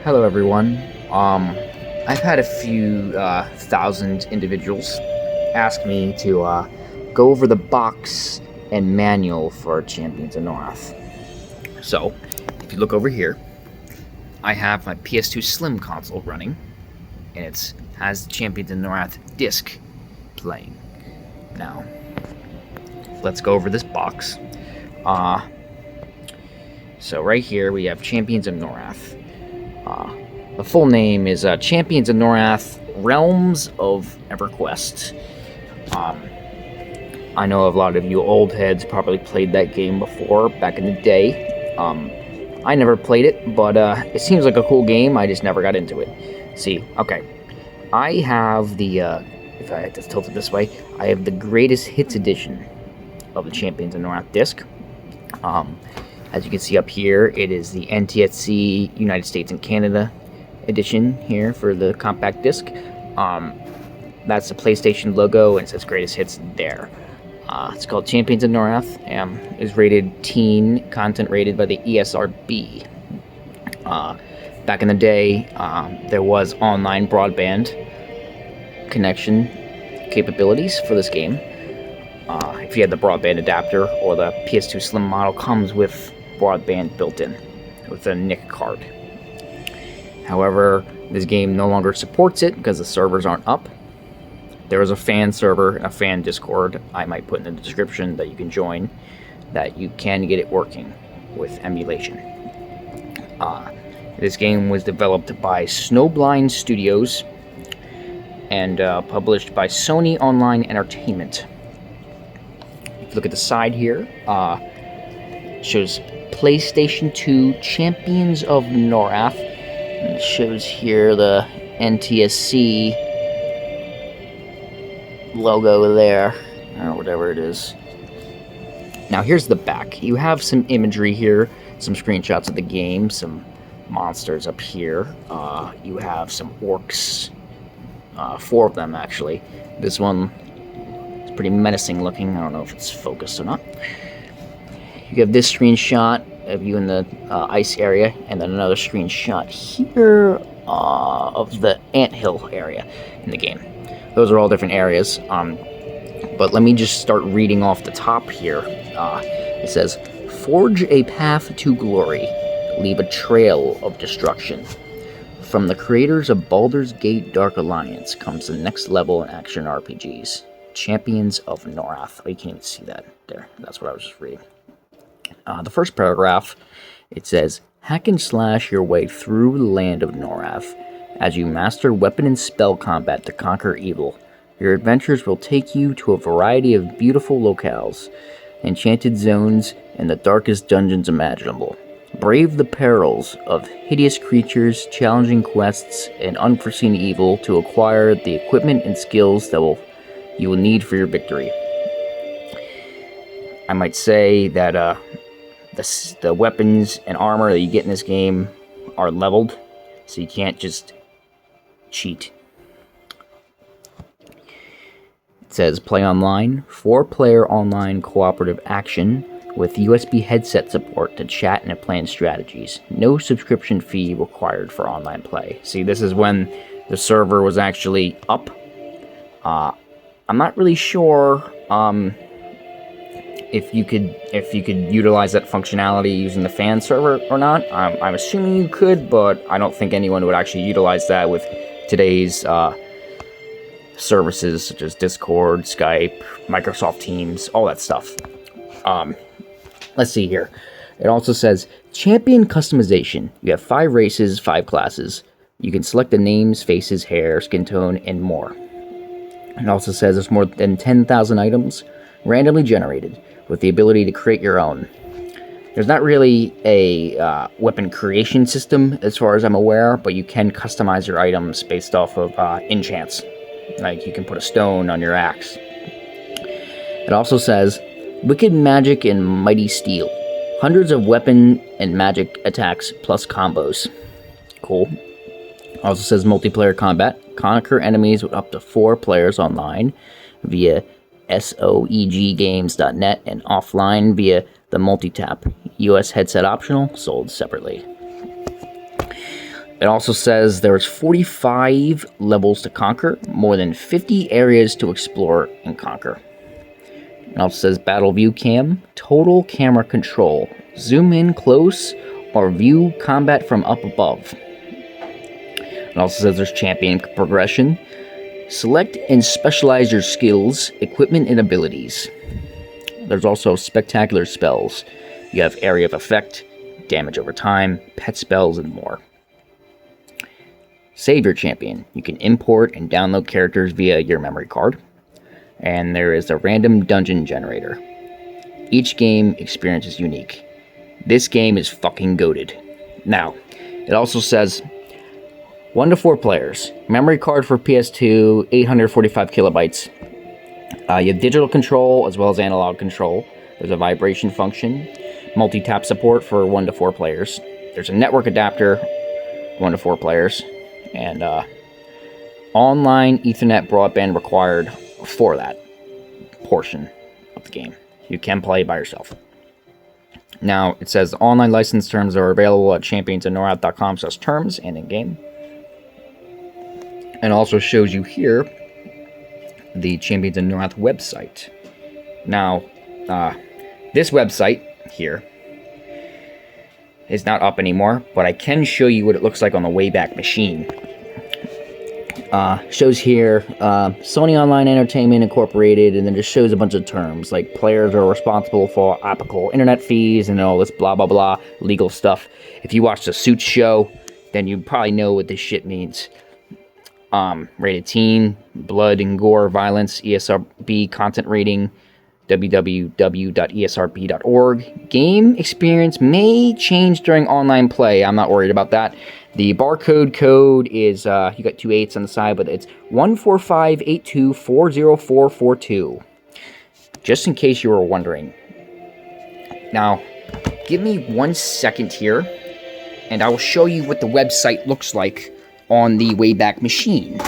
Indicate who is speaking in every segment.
Speaker 1: Hello, everyone. I've had a few thousand individuals ask me to go over the box and manual for Champions of Norrath. So, if you look over here, I have my PS2 Slim console running, and it has the Champions of Norrath disc playing. Now, let's go over this box. So right here we have Champions of Norrath. The full name is Champions of Norrath, Realms of EverQuest. I know a lot of you old heads probably played that game before, back in the day. I never played it, but it seems like a cool game. I just never got into it. See, okay. I have the, if I just tilt it this way, I have the Greatest Hits edition of the Champions of Norrath disc. As you can see up here, it is the NTSC United States and Canada edition here for the compact disc. That's the PlayStation logo, and it says Greatest Hits there. It's called Champions of Norrath. It is rated teen, content rated by the ESRB. Back in the day, there was online broadband connection capabilities for this game. If you had the broadband adapter, or the PS2 Slim model comes with broadband built in with a NIC card. However, this game no longer supports it because the servers aren't up. There is a fan server and a fan Discord I might put in the description that you can join, that you can get it working with emulation. This game was developed by Snowblind Studios and published by Sony Online Entertainment. If you look at the side here, it shows PlayStation 2 Champions of Norrath. And it shows here the NTSC logo there, or whatever it is. Now here's the back. You have some imagery here, some screenshots of the game, some monsters up here. You have some orcs, 4 of them actually. This one is pretty menacing looking. I don't know if it's focused or not. You have this screenshot of you in the ice area, and then another screenshot here of the anthill area in the game. Those are all different areas, but let me just start reading off the top here. It says, "Forge a path to glory, leave a trail of destruction. From the creators of Baldur's Gate Dark Alliance comes the next level in action RPGs, Champions of Norrath." Oh, you can't even see that there. That's what I was just reading. The first paragraph, it says, "Hack and slash your way through the land of Norrath as you master weapon and spell combat to conquer evil. Your adventures will take you to a variety of beautiful locales, enchanted zones, and the darkest dungeons imaginable. Brave the perils of hideous creatures, challenging quests, and unforeseen evil to acquire the equipment and skills that you will need for your victory." I might say that the weapons and armor that you get in this game are leveled, so you can't just cheat. It says, "Play online, 4-player online cooperative action with USB headset support to chat and plan strategies. No subscription fee required for online play." See, this is when the server was actually up. I'm not really sure if you could utilize that functionality using the fan server or not. I'm assuming you could, but I don't think anyone would actually utilize that with today's services such as Discord, Skype, Microsoft Teams, all that stuff. Let's see here. It also says, "Champion customization. You have 5 races, 5 classes. You can select the names, faces, hair, skin tone, and more." It also says there's more than 10,000 items, randomly generated, with the ability to create your own. There's not really a weapon creation system as far as I'm aware, but you can customize your items based off of enchants. Like, you can put a stone on your axe. It also says, "Wicked magic and mighty steel. Hundreds of weapon and magic attacks plus combos." Cool. It also says multiplayer combat. Conquer enemies with up to 4 players online via soeggames.net and offline via the multi-tap. US headset optional, sold separately. It also says there's 45 levels to conquer, more than 50 areas to explore and conquer. It also says battle view cam, total camera control, zoom in close, or view combat from up above. It also says there's champion progression. Select and specialize your skills, equipment, and abilities. There's also spectacular spells. You have area of effect, damage over time, pet spells, and more. Save your champion. You can import and download characters via your memory card. And there is a random dungeon generator. Each game experience is unique. This game is fucking goated. Now, it also says 1 to 4 players. Memory card for PS2, 845 kilobytes. You have digital control as well as analog control. There's a vibration function. Multi-tap support for 1 to 4 players. There's a network adapter, 1 to 4 players. And online Ethernet broadband required for that portion of the game. You can play by yourself. Now, it says online license terms are available at championsofnorrath.com/terms and in-game. And also shows you here the Champions of Norrath website. Now, this website here is not up anymore, but I can show you what it looks like on the Wayback Machine. Shows here Sony Online Entertainment Incorporated, and then just shows a bunch of terms like players are responsible for applicable internet fees and all this blah blah blah legal stuff. If you watch the Suits show, then you probably know what this shit means. Rated teen, blood and gore, violence, ESRB content rating, www.esrb.org. Game experience may change during online play. I'm not worried about that. The barcode code is, you got 2 8s on the side, but it's 14582404442. Just in case you were wondering. Now, give me 1 second here, and I will show you what the website looks like on the Wayback Machine.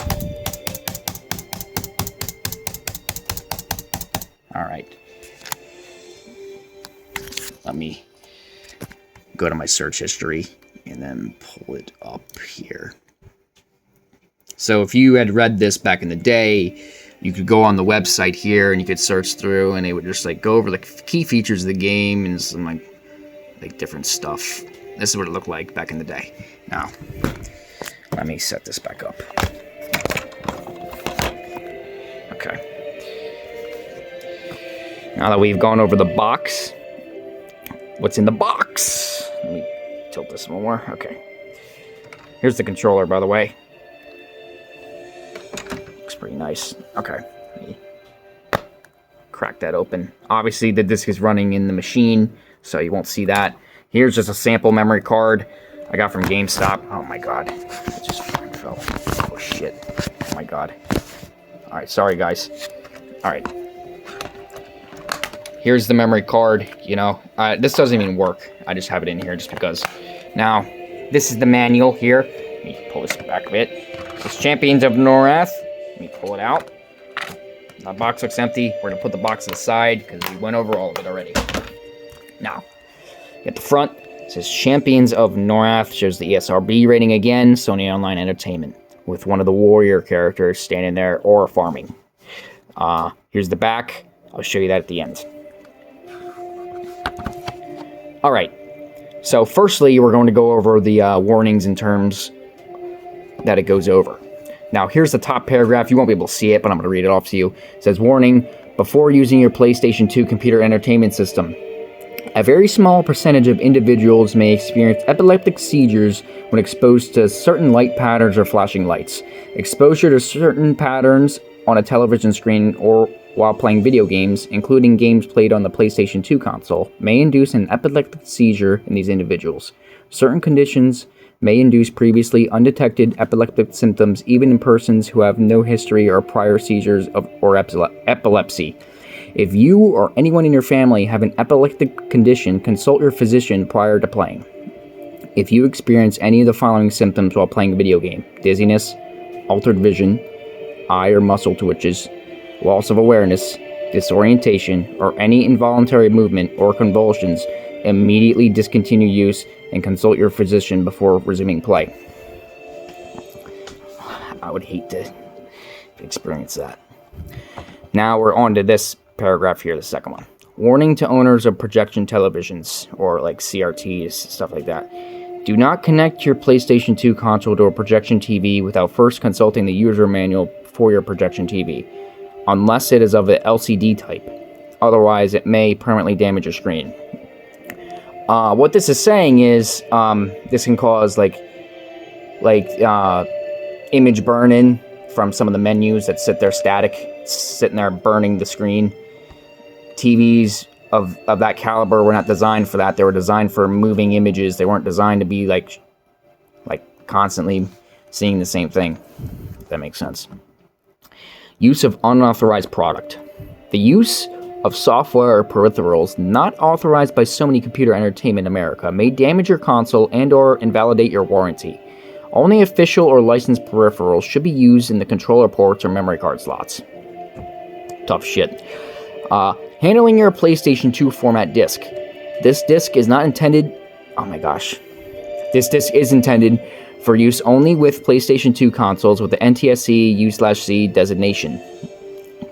Speaker 1: Alright. Let me go to my search history and then pull it up here. So if you had read this back in the day, you could go on the website here and you could search through, and it would just like go over the key features of the game and some like different stuff. This is what it looked like back in the day. Now, let me set this back up. Okay. Now that we've gone over the box, what's in the box? Let me tilt this more. Okay. Here's the controller, by the way. Looks pretty nice. Okay. Let me crack that open. Obviously, the disc is running in the machine, so you won't see that. Here's just a sample memory card I got from GameStop. Oh my god. It just fucking fell. Oh shit. Oh my god. Alright, sorry guys. Alright. Here's the memory card, you know. This doesn't even work. I just have it in here just because. Now, this is the manual here. Let me pull this back a bit. It's Champions of Norrath. Let me pull it out. The box looks empty. We're going to put the box to the side because we went over all of it already. Now, at the front, it says Champions of Norrath. Shows the ESRB rating again. Sony Online Entertainment. With one of the warrior characters standing there or farming. Here's the back. I'll show you that at the end. Alright, so firstly, we're going to go over the warnings and terms that it goes over. Now, here's the top paragraph. You won't be able to see it, but I'm going to read it off to you. It says, warning, before using your PlayStation 2 computer entertainment system, a very small percentage of individuals may experience epileptic seizures when exposed to certain light patterns or flashing lights. Exposure to certain patterns on a television screen or while playing video games, including games played on the PlayStation 2 console, may induce an epileptic seizure in these individuals. Certain conditions may induce previously undetected epileptic symptoms even in persons who have no history or prior seizures or epilepsy. If you or anyone in your family have an epileptic condition, consult your physician prior to playing. If you experience any of the following symptoms while playing a video game: dizziness, altered vision, eye or muscle twitches, loss of awareness, disorientation, or any involuntary movement or convulsions, immediately discontinue use and consult your physician before resuming play. I would hate to experience that. Now we're on to this paragraph here, the second one. Warning to owners of projection televisions, or like CRTs, stuff like that. Do not connect your PlayStation 2 console to a projection TV without first consulting the user manual for your projection TV, unless it is of the LCD type. Otherwise, it may permanently damage your screen. What this is saying is, this can cause image burn-in from some of the menus that sit there static, sitting there burning the screen. TVs of that caliber were not designed for that. They were designed for moving images. They weren't designed to be like constantly seeing the same thing. If that makes sense. Use of unauthorized product. The use of software or peripherals not authorized by Sony Computer Entertainment America may damage your console and or invalidate your warranty. Only official or licensed peripherals should be used in the controller ports or memory card slots. Tough shit. Handling your PlayStation 2 format disc. This disc is not intended... Oh my gosh. This disc is intended for use only with PlayStation 2 consoles with the NTSC U/C designation.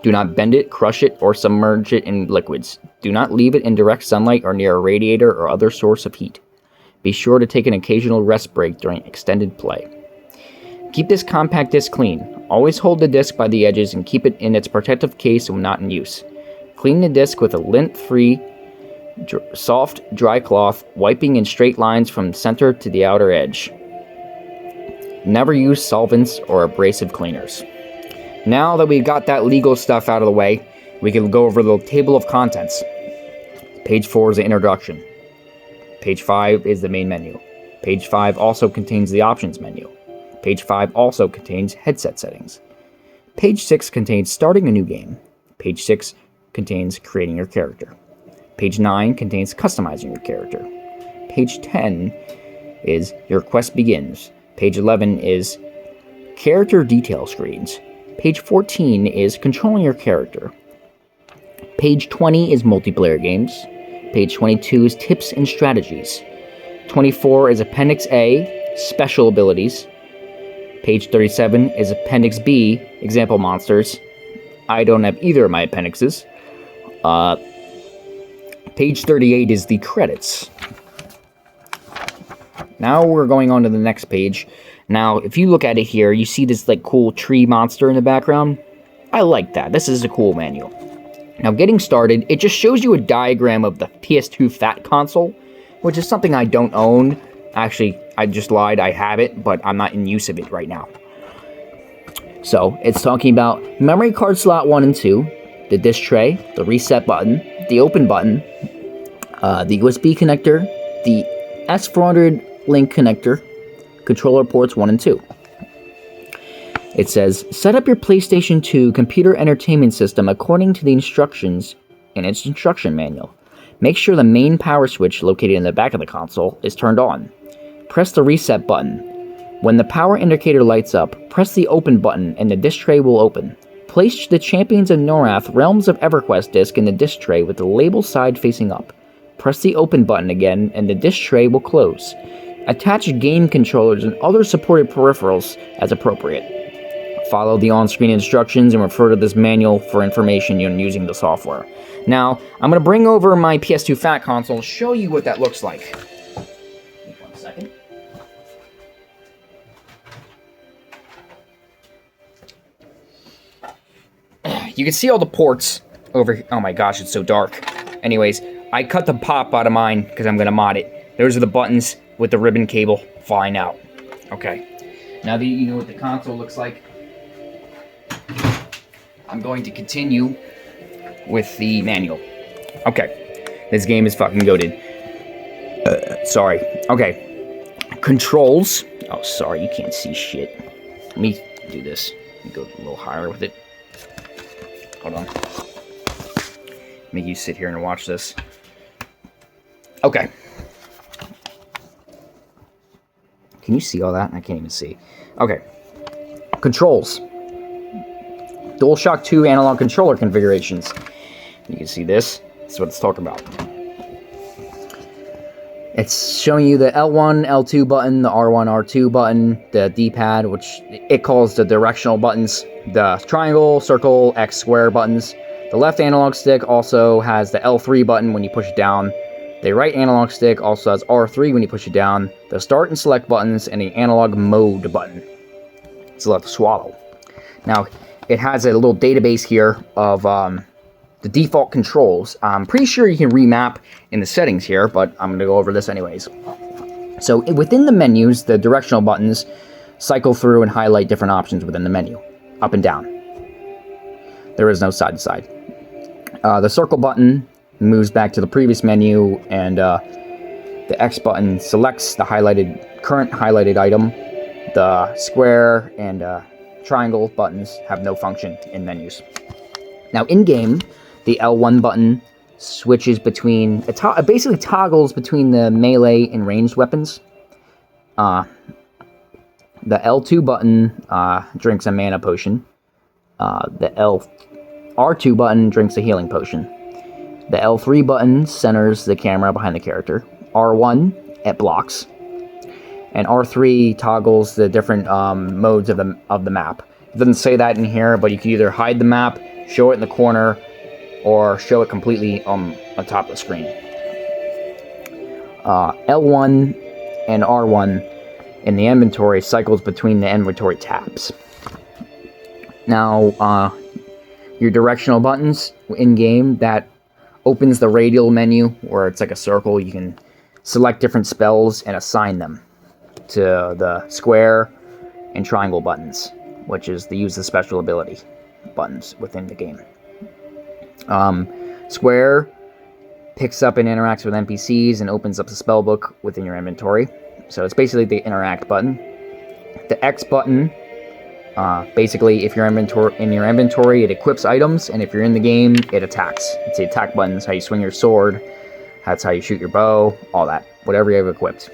Speaker 1: Do not bend it, crush it, or submerge it in liquids. Do not leave it in direct sunlight or near a radiator or other source of heat. Be sure to take an occasional rest break during extended play. Keep this compact disc clean. Always hold the disc by the edges and keep it in its protective case when not in use. Clean the disc with a lint-free, soft, dry cloth, wiping in straight lines from center to the outer edge. Never use solvents or abrasive cleaners. Now that we've got that legal stuff out of the way, we can go over the table of contents. Page 4 is the introduction. Page 5 is the main menu. Page 5 also contains the options menu. Page 5 also contains headset settings. Page 6 contains starting a new game. Page 6 contains creating your character. Page 9 contains customizing your character. Page 10 is your quest begins. Page 11 is character detail screens. Page 14 is controlling your character. Page 20 is multiplayer games. Page 22 is tips and strategies. 24 is Appendix A, special abilities. Page 37 is Appendix B, example monsters. I don't have either of my appendixes. Page 38 is the credits. Now we're going on to the next page. Now, if you look at it here, you see this cool tree monster in the background. I like that. This is a cool manual. Now, getting started, it just shows you a diagram of the PS2 Fat console, which is something I don't own. Actually, I just lied. I have it, but I'm not in use of it right now. So, it's talking about memory card slot 1 and 2, the disc tray, the reset button, the open button, the USB connector, the S400 link connector, controller ports 1 and 2. It says, set up your PlayStation 2 computer entertainment system according to the instructions in its instruction manual. Make sure the main power switch located in the back of the console is turned on. Press the reset button. When the power indicator lights up, press the open button and the disc tray will open. Place the Champions of Norrath Realms of EverQuest disc in the disc tray with the label side facing up. Press the open button again and the disc tray will close. Attach game controllers and other supported peripherals as appropriate. Follow the on-screen instructions and refer to this manual for information on using the software. Now, I'm going to bring over my PS2 Fat console and show you what that looks like. Wait 1 second. You can see all the ports over here. Oh my gosh, it's so dark. Anyways, I cut the pop out of mine because I'm going to mod it. Those are the buttons with the ribbon cable flying out. Okay. Now that you know what the console looks like, I'm going to continue with the manual. Okay. This game is fucking goated. Sorry. Okay. Controls. Oh, sorry. You can't see shit. Let me do this. Let me go a little higher with it. Hold on. Make you sit here and watch this. Okay. Can you see all that? I can't even see. Okay. Controls. DualShock 2 analog controller configurations. You can see this. That's what it's talking about. It's showing you the L1, L2 button, the R1, R2 button, the D-pad, which it calls the directional buttons, the triangle, circle, X, square buttons. The left analog stick also has the L3 button when you push it down. The right analog stick also has R3 when you push it down. The start and select buttons, and the analog mode button. Select swallow. Now, it has a little database here of the default controls. I'm pretty sure you can remap in the settings here, but I'm going to go over this anyways. So within the menus, the directional buttons cycle through and highlight different options within the menu, up and down. There is no side to side. The circle button moves back to the previous menu, and the X button selects the current highlighted item. The square and triangle buttons have no function in menus. Now, in-game, the L1 button switches between... It basically toggles between the melee and ranged weapons. The L2 button drinks a mana potion. The R2 button drinks a healing potion. The L3 button centers the camera behind the character. R1, it blocks. And R3 toggles the different modes of the map. It doesn't say that in here, but you can either hide the map, show it in the corner, or show it completely on top of the screen. L1 and R1 in the inventory cycles between the inventory tabs. Now, your directional buttons in-game, that opens the radial menu, where it's like a circle. You can select different spells and assign them to the square and triangle buttons, which is the use the special ability buttons within the game. Square picks up and interacts with NPCs and opens up the spell book within your inventory. So it's basically the interact button. The X button, basically if you're in your inventory, it equips items, and if you're in the game, it attacks. It's the attack buttons, how you swing your sword, that's how you shoot your bow, all that, whatever you have equipped.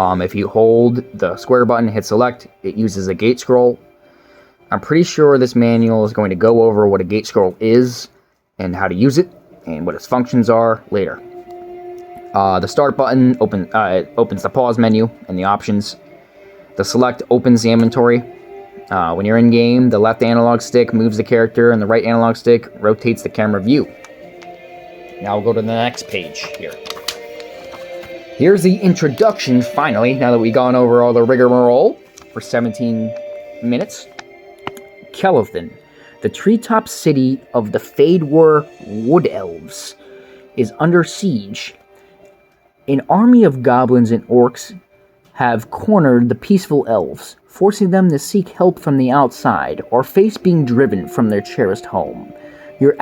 Speaker 1: If you hold the square button, hit select, it uses a gate scroll. I'm pretty sure this manual is going to go over what a gate scroll is and how to use it and what its functions are later. The start button opens the pause menu and the options. The select opens the inventory. When you're in game, the left analog stick moves the character and the right analog stick rotates the camera view. Now we'll go to the next page here. Here's the introduction, finally, now that we've gone over all the rigmarole for 17 minutes. Kelethin, the treetop city of the Fadewar Wood Elves, is under siege. An army of goblins and orcs have cornered the peaceful elves, forcing them to seek help from the outside or face being driven from their cherished home. Your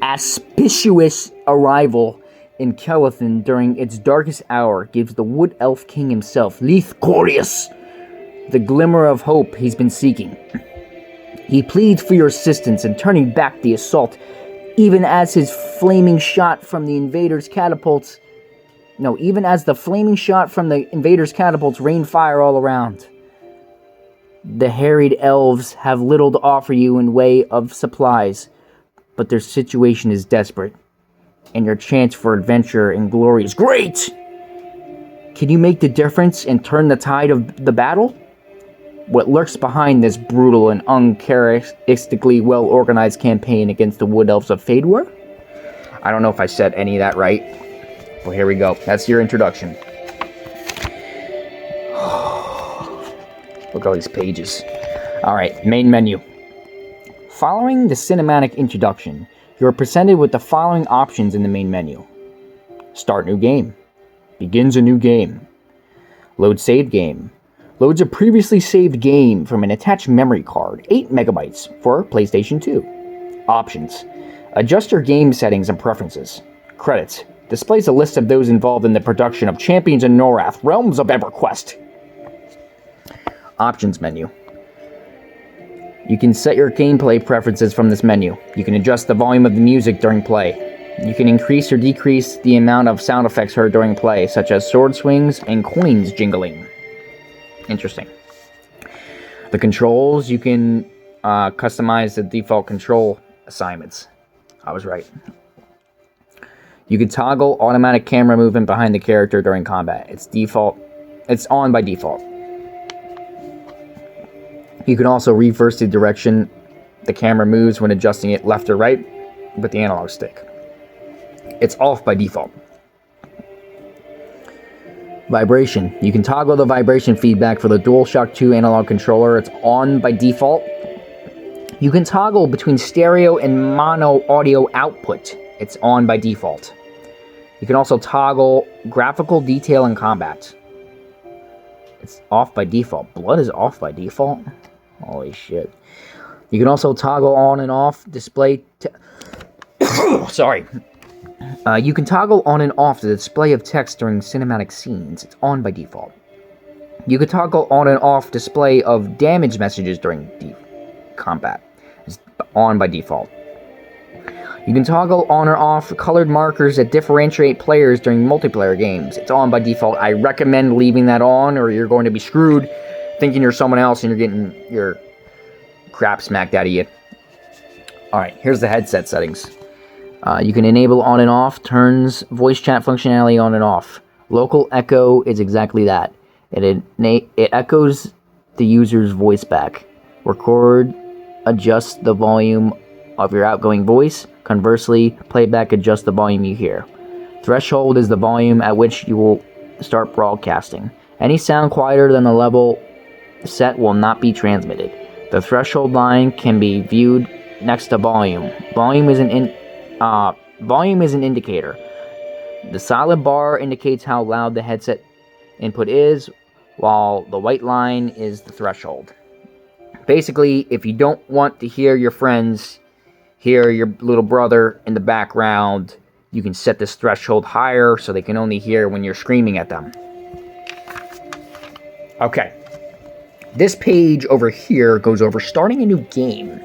Speaker 1: auspicious arrival in Kelethin during its darkest hour gives the Wood Elf King himself, Leith Corius, the glimmer of hope he's been seeking. He pleads for your assistance in turning back the assault, even as the flaming shot from the invaders' catapults rain fire all around. The harried elves have little to offer you in way of supplies, but their situation is desperate, and your chance for adventure and glory is great! Can you make the difference and turn the tide of the battle? What lurks behind this brutal and uncharacteristically well-organized campaign against the Wood Elves of Fadewar? I don't know if I said any of that right. Well, here we go. That's your introduction. Look at all these pages. Alright, main menu. Following the cinematic introduction, you are presented with the following options in the main menu. Start new game. Begins a new game. Load saved game. Loads a previously saved game from an attached memory card, 8 megabytes for PlayStation 2. Options. Adjust your game settings and preferences. Credits. Displays a list of those involved in the production of Champions in Norrath, Realms of EverQuest. Options menu. You can set your gameplay preferences from this menu. You can adjust the volume of the music during play. You can increase or decrease the amount of sound effects heard during play, such as sword swings and coins jingling. Interesting. The controls, you can customize the default control assignments. I was right. You can toggle automatic camera movement behind the character during combat. It's on by default. You can also reverse the direction the camera moves when adjusting it left or right with the analog stick. It's off by default. Vibration. You can toggle the vibration feedback for the DualShock 2 analog controller. It's on by default. You can toggle between stereo and mono audio output. It's on by default. You can also toggle graphical detail in combat. It's off by default. Blood is off by default? Holy shit. You can also toggle on and off display... Sorry. You can toggle on and off the display of text during cinematic scenes. It's on by default. You can toggle on and off display of damage messages during combat. It's on by default. You can toggle on or off colored markers that differentiate players during multiplayer games. It's on by default. I recommend leaving that on, or you're going to be screwed thinking you're someone else and you're getting your crap smacked out of you. Alright, here's the headset settings. You can enable on and off, turns voice chat functionality on and off. Local echo is exactly that. It echoes the user's voice back. Record adjusts the volume of your outgoing voice. Conversely, playback adjusts the volume you hear. Threshold is the volume at which you will start broadcasting. Any sound quieter than the level set will not be transmitted. The threshold line can be viewed next to volume. Volume is an indicator. The solid bar indicates how loud the headset input is, while the white line is the threshold. Basically, if you don't want to hear your friends hear your little brother in the background, you can set this threshold higher so they can only hear when you're screaming at them. Okay. This page over here goes over starting a new game.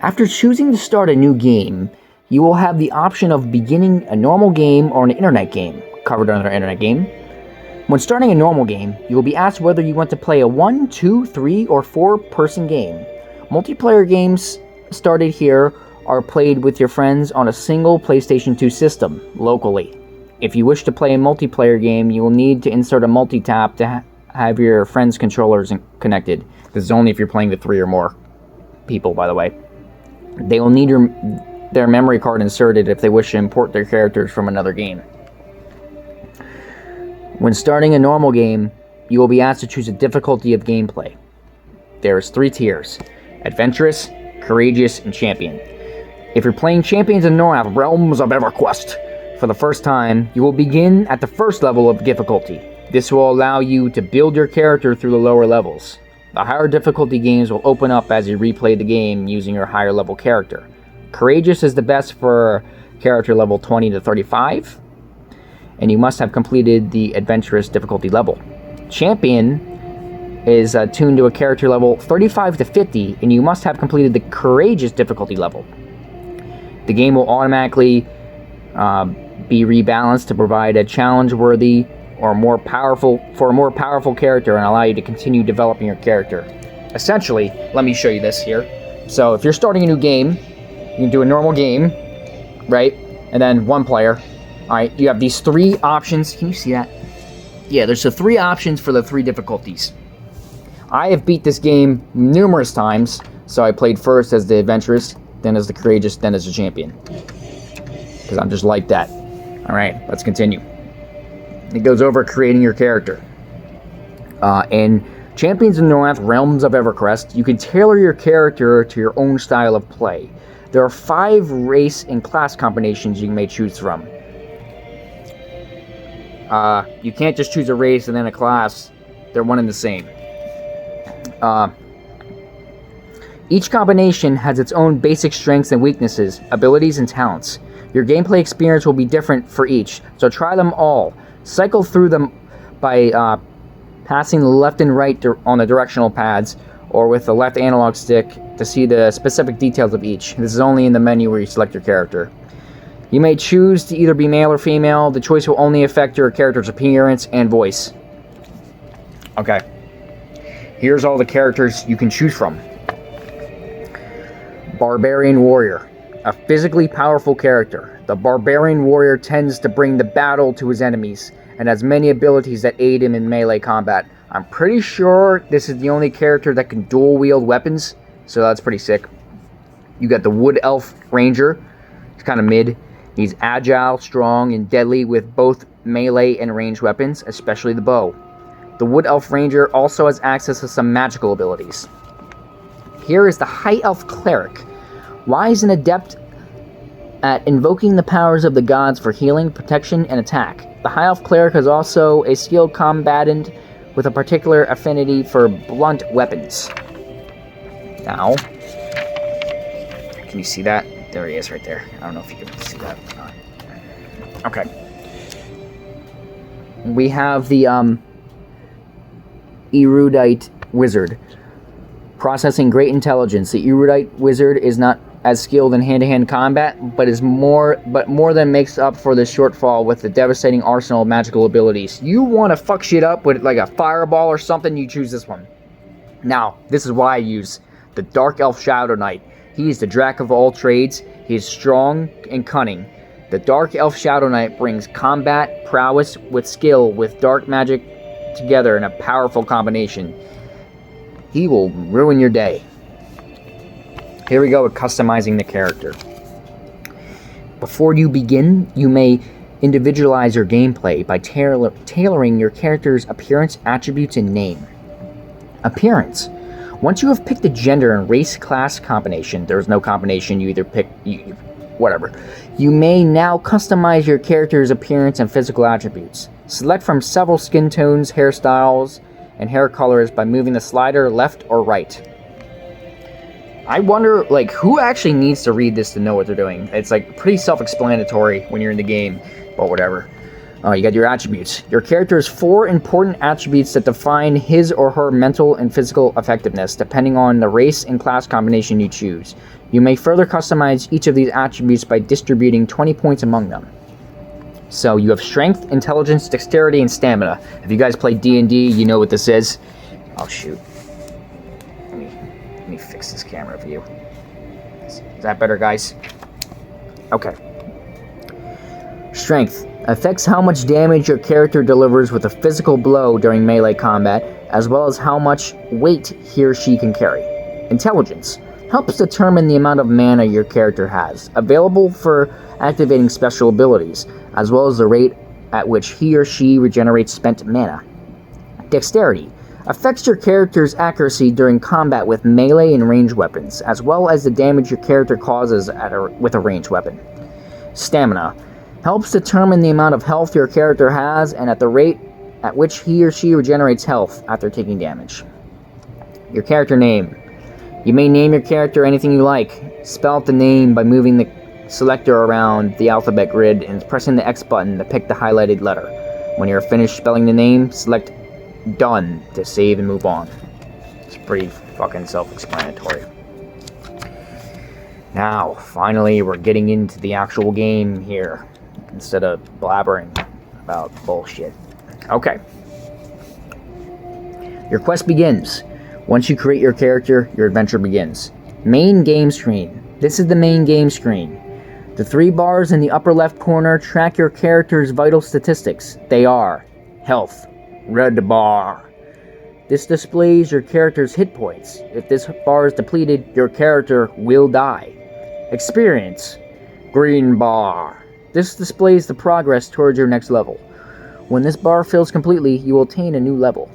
Speaker 1: After choosing to start a new game, you will have the option of beginning a normal game or an internet game, covered under internet game. When starting a normal game, you will be asked whether you want to play a 1, 2, 3, or 4-person game. Multiplayer games started here are played with your friends on a single PlayStation 2 system, locally. If you wish to play a multiplayer game, you will need to insert a multi-tap to have your friends' controllers connected. This is only if you're playing with 3 or more people, by the way. They will need their memory card inserted if they wish to import their characters from another game. When starting a normal game, you will be asked to choose a difficulty of gameplay. There is 3 tiers: Adventurous, Courageous, and Champion. If you're playing Champions in Norrath, Realms of EverQuest for the first time, you will begin at the first level of difficulty. This will allow you to build your character through the lower levels. The higher difficulty games will open up as you replay the game using your higher level character. Courageous is the best for character level 20 to 35, and you must have completed the Adventurous difficulty level. Champion is tuned to a character level 35 to 50, and you must have completed the Courageous difficulty level. The game will automatically be rebalanced to provide a challenge-worthy or a more powerful character and allow you to continue developing your character. Essentially, let me show you this here. So if you're starting a new game, you can do a normal game, right? And then 1 player. Alright, you have these 3 options. Can you see that? Yeah, there's the 3 options for the 3 difficulties. I have beat this game numerous times, so I played first as the Adventurous, then as the Courageous, then as the Champion. Because I'm just like that. Alright, let's continue. It goes over creating your character. In Champions in Norrath, Realms of EverQuest, you can tailor your character to your own style of play. There are 5 race and class combinations you may choose from. You can't just choose a race and then a class. They're one and the same. Each combination has its own basic strengths and weaknesses, abilities and talents. Your gameplay experience will be different for each, so try them all. Cycle through them by passing the left and right on the directional pads, or with the left analog stick to see the specific details of each. This is only in the menu where you select your character. You may choose to either be male or female. The choice will only affect your character's appearance and voice. Okay. Here's all the characters you can choose from. Barbarian Warrior. A physically powerful character. The barbarian warrior tends to bring the battle to his enemies and has many abilities that aid him in melee combat. I'm pretty sure this is the only character that can dual wield weapons, so that's pretty sick. You got the Wood Elf Ranger. He's kind of mid. He's agile, strong, and deadly with both melee and ranged weapons, especially the bow. The Wood Elf Ranger also has access to some magical abilities. Here is the High Elf Cleric. Wise and adept at invoking the powers of the gods for healing, protection, and attack. The High Elf Cleric is also a skilled combatant with a particular affinity for blunt weapons. Now, can you see that? There he is right there. I don't know if you can see that or not. Okay. We have the Erudite Wizard. Processing great intelligence. The Erudite Wizard is not as skilled in hand-to-hand combat, but more than makes up for the shortfall with the devastating arsenal of magical abilities. You want to fuck shit up with like a fireball or something, you choose this one. Now, this is why I use the Dark Elf Shadow Knight. He is the Drac of all trades. He is strong and cunning. The Dark Elf Shadow Knight brings combat prowess with skill with dark magic together in a powerful combination. He will ruin your day. Here we go with customizing the character. Before you begin, you may individualize your gameplay by tailoring your character's appearance, attributes, and name. Appearance. Once you have picked the gender and race class combination, there's no combination, you either pick, whatever. You may now customize your character's appearance and physical attributes. Select from several skin tones, hairstyles, and hair colors by moving the slider left or right. I wonder, like, who actually needs to read this to know what they're doing? It's, like, pretty self-explanatory when you're in the game, but whatever. You got your attributes. Your character has 4 important attributes that define his or her mental and physical effectiveness, depending on the race and class combination you choose. You may further customize each of these attributes by distributing 20 points among them. So you have strength, intelligence, dexterity, and stamina. If you guys play D&D, you know what this is. Oh, shoot. Let me fix this camera for you. Is that better, guys? Okay. Strength. Affects how much damage your character delivers with a physical blow during melee combat, as well as how much weight he or she can carry. Intelligence. Helps determine the amount of mana your character has, available for activating special abilities, as well as the rate at which he or she regenerates spent mana. Dexterity. Affects your character's accuracy during combat with melee and ranged weapons, as well as the damage your character causes with a ranged weapon. Stamina. Helps determine the amount of health your character has and at the rate at which he or she regenerates health after taking damage. Your character name. You may name your character anything you like. Spell out the name by moving the selector around the alphabet grid and pressing the X button to pick the highlighted letter. When you're finished spelling the name, select Done to save and move on. It's pretty fucking self-explanatory. Now, finally, we're getting into the actual game here, instead of blabbering about bullshit. Okay. Your quest begins. Once you create your character, your adventure begins. Main game screen. This is the main game screen. The 3 bars in the upper left corner track your character's vital statistics. They are health, red bar. This displays your character's hit points. If this bar is depleted, your character will die. Experience, green bar. This displays the progress towards your next level. When this bar fills completely, you will attain a new level.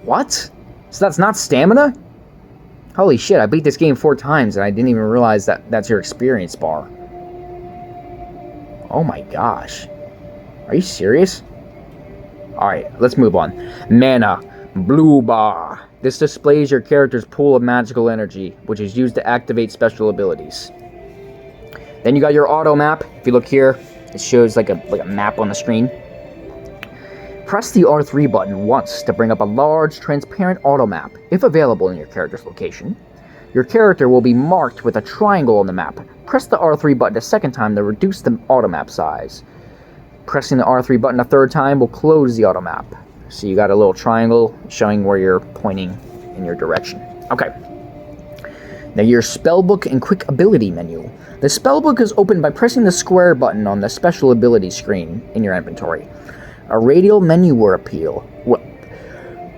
Speaker 1: What? So that's not stamina? Holy shit, I beat this game 4 times and I didn't even realize that that's your experience bar. Oh my gosh. Are you serious? Alright, let's move on. Mana, blue bar. This displays your character's pool of magical energy, which is used to activate special abilities. Then you got your auto map. If you look here, it shows like a map on the screen. Press the R3 button once to bring up a large, transparent auto map. If available in your character's location, your character will be marked with a triangle on the map. Press the R3 button a second time to reduce the auto map size. Pressing the R3 button a third time will close the auto map. So you got a little triangle showing where you're pointing in your direction. Okay. Now your spellbook and quick ability menu. The spellbook is opened by pressing the square button on the special ability screen in your inventory. A radial menu will appear.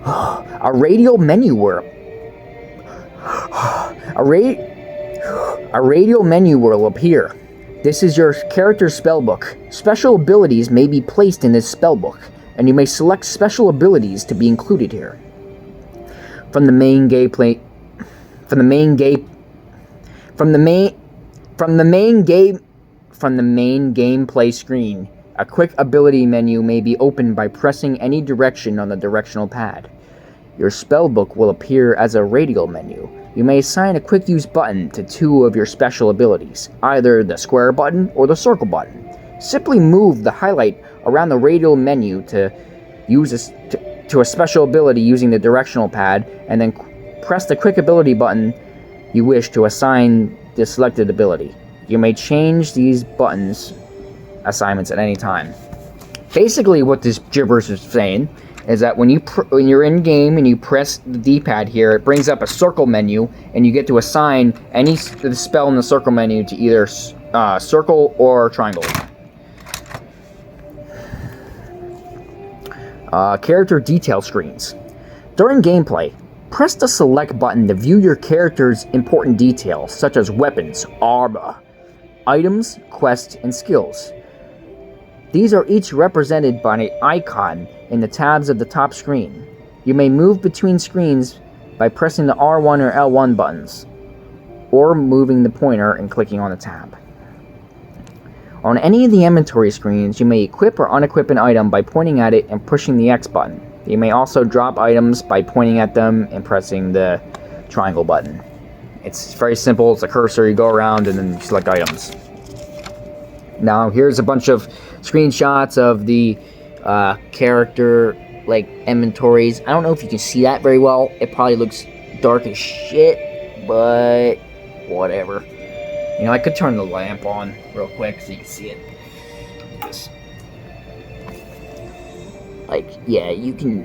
Speaker 1: A radial menu will appear. This is your character's spellbook. Special abilities may be placed in this spellbook, and you may select special abilities to be included here. From the main gameplay screen, a quick ability menu may be opened by pressing any direction on the directional pad. Your spellbook will appear as a radial menu. You may assign a quick use button to 2 of your special abilities, either the square button or the circle button. Simply move the highlight around the radial menu to a special ability using the directional pad, and then press the quick ability button you wish to assign the selected ability. You may change these buttons assignments at any time. Basically, what this gibberish is saying is that when you're in game and you press the D-pad here, it brings up a circle menu, and you get to assign any spell in the circle menu to either circle or triangle. Character detail screens. During gameplay, press the select button to view your character's important details, such as weapons, armor, items, quests, and skills. These are each represented by an icon in the tabs of the top screen. You may move between screens by pressing the R1 or L1 buttons, or moving the pointer and clicking on the tab. On any of the inventory screens, you may equip or unequip an item by pointing at it and pushing the X button. You may also drop items by pointing at them and pressing the triangle button. It's very simple. It's a cursor. You go around and then you select items. Now, here's a bunch of screenshots of the character inventories. I don't know if you can see that very well. It probably looks dark as shit, but whatever. You know, I could turn the lamp on real quick so you can see it. Just, yeah, you can.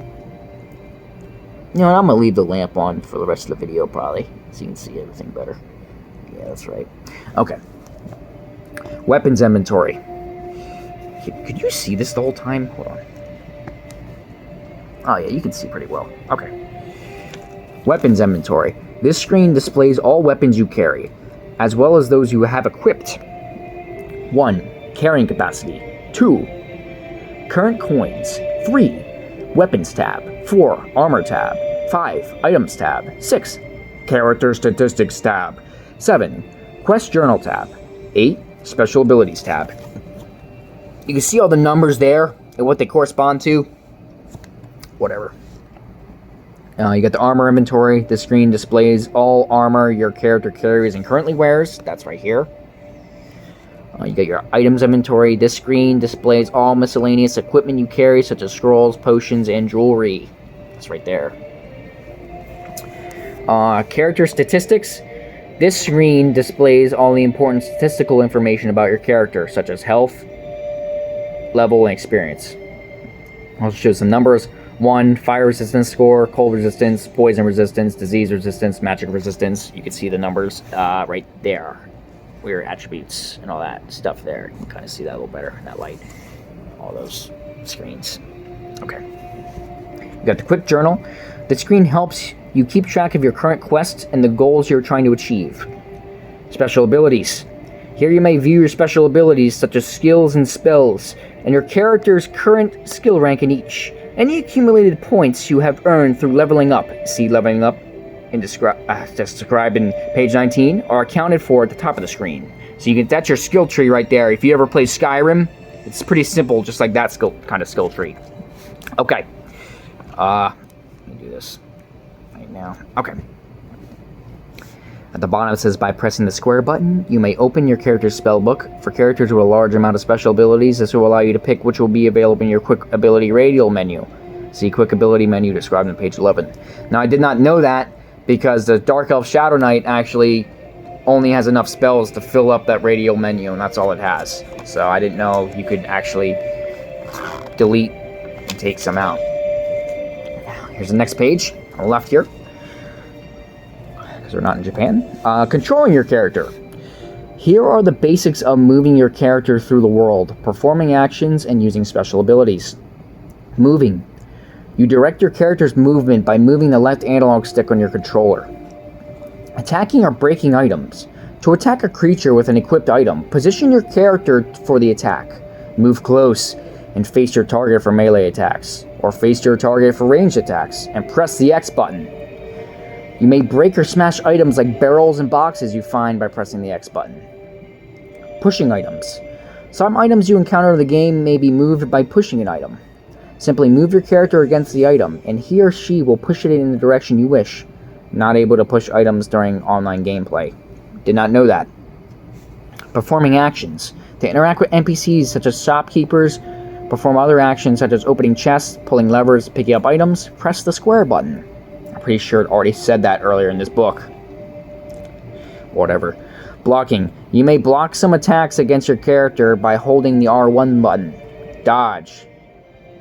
Speaker 1: You know, I'm gonna leave the lamp on for the rest of the video probably, so you can see everything better. Yeah, that's right. Okay. Weapons inventory. Could you see this the whole time? Hold on. Oh yeah, you can see pretty well. Okay. Weapons inventory. This screen displays all weapons you carry, as well as those you have equipped. 1. Carrying capacity. 2. Current coins. 3. Weapons tab. 4. Armor tab. 5. Items tab. 6. Character statistics tab. 7. Quest journal tab. 8. Special abilities tab. You can see all the numbers there and what they correspond to. Whatever. You got the armor inventory. This screen displays all armor your character carries and currently wears. That's right here. You got your items inventory. This screen displays all miscellaneous equipment you carry, such as scrolls, potions, and jewelry. That's right there. Character statistics. This screen displays all the important statistical information about your character, such as health, level, and experience. I'll show some numbers. 1. Fire resistance score, cold resistance, poison resistance, disease resistance, magic resistance. You can see the numbers right there. Your attributes and all that stuff there. You can kind of see that a little better in that light. All those screens. Okay. You got the quick journal. The screen helps you keep track of your current quests and the goals you're trying to achieve. Special abilities. Here you may view your special abilities such as skills and spells, and your character's current skill rank in each. Any accumulated points you have earned through leveling up, see leveling up and described in page 19, are accounted for at the top of the screen. So you can, that's your skill tree right there. If you ever play Skyrim, it's pretty simple, just like that kind of skill tree. Okay. Let me do this right now. Okay. At the bottom it says, by pressing the square button, you may open your character's spellbook. For characters with a large amount of special abilities, this will allow you to pick which will be available in your quick ability radial menu. See quick ability menu described on page 11. Now I did not know that because the Dark Elf Shadow Knight actually only has enough spells to fill up that radial menu, and that's all it has. So I didn't know you could actually delete and take some out. Here's the next page on the left here. because we're not in Japan. Controlling your character. Here are the basics of moving your character through the world, performing actions, and using special abilities. Moving. You direct your character's movement by moving the left analog stick on your controller. Attacking or breaking items. To attack a creature with an equipped item, position your character for the attack. Move close and face your target for melee attacks, or face your target for ranged attacks, and press the X button. You may break or smash items like barrels and boxes you find by pressing the X button. Pushing items. Some items you encounter in the game may be moved by pushing an item. Simply move your character against the item, and he or she will push it in the direction you wish. Not able to push items during online gameplay. Did not know that. Performing actions. To interact with NPCs such as shopkeepers, perform other actions such as opening chests, pulling levers, picking up items, press the square button. I'm pretty sure it already said that earlier in this book. Whatever. Blocking. You may block some attacks against your character by holding the R1 button. Dodge.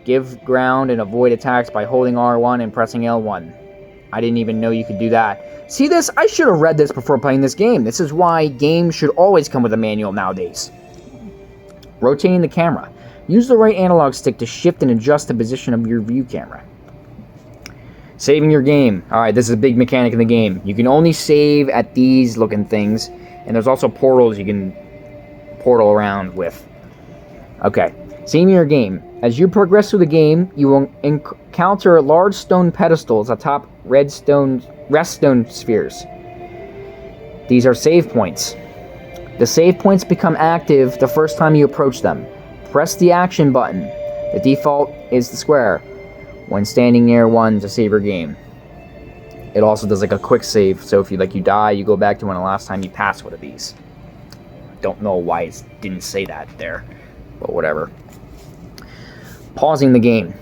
Speaker 1: Give ground and avoid attacks by holding R1 and pressing L1. I didn't even know you could do that. See this? I should have read this before playing this game. This is why games should always come with a manual nowadays. Rotating the camera. Use the right analog stick to shift and adjust the position of your view camera. Saving your game. Alright, this is a big mechanic in the game. You can only save at these looking things, and there's also portals you can portal around with. Okay, saving your game. As you progress through the game, you will encounter large stone pedestals atop rest stone spheres. These are save points. The save points become active the first time you approach them. Press the action button. The default is the square when standing near one to save your game. It also does like a quick save, so if you die, you go back to when the last time you passed one of these. Don't know why it didn't say that there, but whatever. Pausing the game.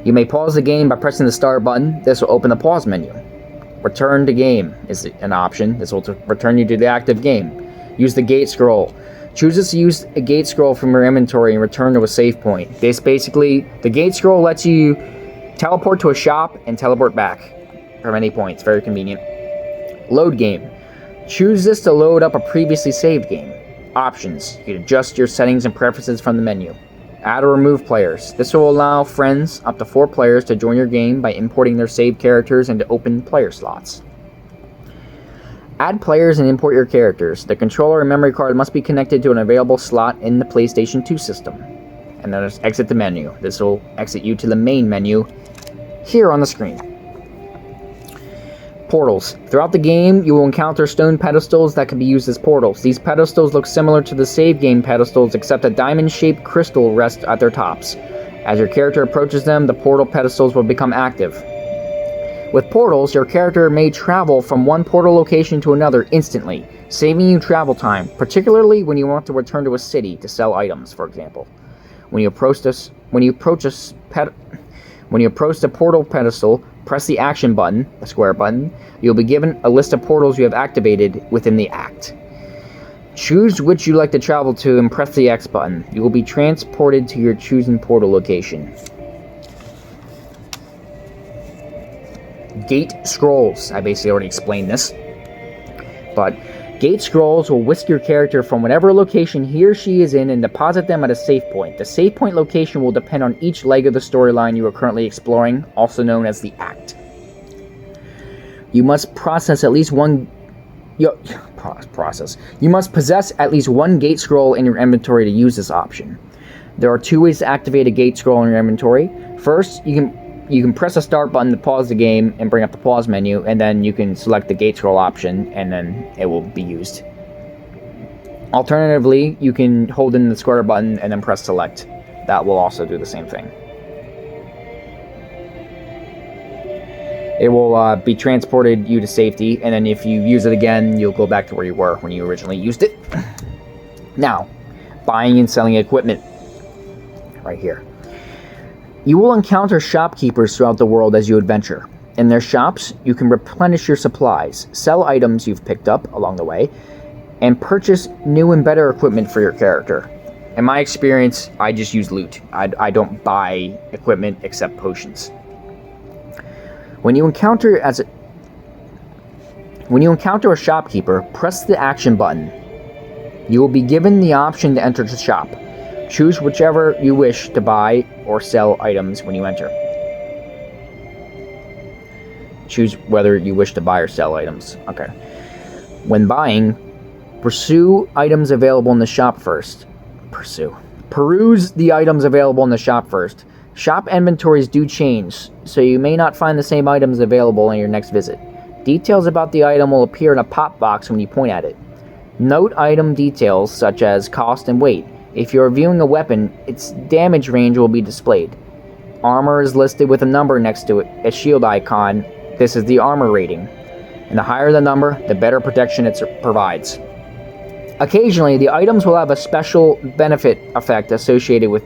Speaker 1: You may pause the game by pressing the start button. This will open the pause menu. Return to game is an option. This will return you to the active game. Use the gate scroll. Choose to use a gate scroll from your inventory and return to a save point. This basically, the gate scroll lets you teleport to a shop and teleport back from any point. It's very convenient. Load game. Choose this to load up a previously saved game. Options. You can adjust your settings and preferences from the menu. Add or remove players. This will allow friends, up to 4 players, to join your game by importing their saved characters into open player slots. Add players and import your characters. The controller and memory card must be connected to an available slot in the PlayStation 2 system. And then just exit the menu. This will exit you to the main menu here on the screen. Portals. Throughout the game, you will encounter stone pedestals that can be used as portals. These pedestals look similar to the save game pedestals, except a diamond-shaped crystal rests at their tops. As your character approaches them, the portal pedestals will become active. With portals, your character may travel from one portal location to another instantly, saving you travel time, particularly when you want to return to a city to sell items, for example. When you approach the portal pedestal, press the action button, the square button. You'll be given a list of portals you have activated within the act. Choose which you'd like to travel to and press the X button. You will be transported to your chosen portal location. Gate scrolls. I basically already explained this. But gate scrolls will whisk your character from whatever location he or she is in and deposit them at a save point. The save point location will depend on each leg of the storyline you are currently exploring, also known as the act. You must possess at least one gate scroll in your inventory to use this option. There are 2 ways to activate a gate scroll in your inventory. First, you can press the start button to pause the game and bring up the pause menu, and then you can select the gate scroll option, and then it will be used. Alternatively, you can hold in the square button and then press select. That will also do the same thing. It will be transported you to safety, and then if you use it again, you'll go back to where you were when you originally used it. Now, buying and selling equipment. Right here. You will encounter shopkeepers throughout the world as you adventure. In their shops, you can replenish your supplies, sell items you've picked up along the way, and purchase new and better equipment for your character. In my experience, I just use loot. I don't buy equipment except potions. When you encounter When you encounter a shopkeeper, press the action button. You will be given the option to enter the shop. Choose whichever you wish to buy or sell items when you enter. Choose whether you wish to buy or sell items. Okay. When buying, peruse the items available in the shop first. Peruse the items available in the shop first. Shop inventories do change, so you may not find the same items available on your next visit. Details about the item will appear in a pop box when you point at it. Note item details such as cost and weight. If you are viewing a weapon, its damage range will be displayed. Armor is listed with a number next to it, a shield icon. This is the armor rating. And the higher the number, the better protection it provides. Occasionally, the items will have a special benefit effect associated with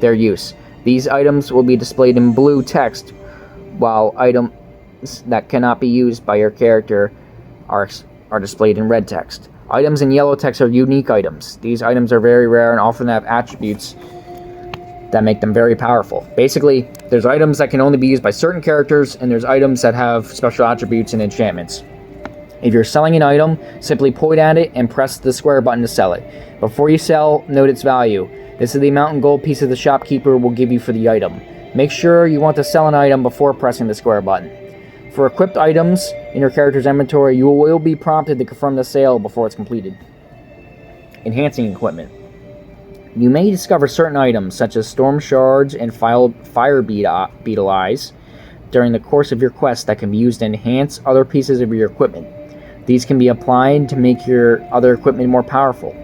Speaker 1: their use. These items will be displayed in blue text, while items that cannot be used by your character are displayed in red text. Items in yellow text are unique items. These items are very rare and often have attributes that make them very powerful. Basically, there's items that can only be used by certain characters, and there's items that have special attributes and enchantments. If you're selling an item, simply point at it and press the square button to sell it. Before you sell, note its value. This is the amount in gold pieces the shopkeeper will give you for the item. Make sure you want to sell an item before pressing the square button. For equipped items in your character's inventory, you will be prompted to confirm the sale before it's completed. Enhancing equipment. You may discover certain items, such as storm shards and fire beetle eyes, during the course of your quest that can be used to enhance other pieces of your equipment. These can be applied to make your other equipment more powerful.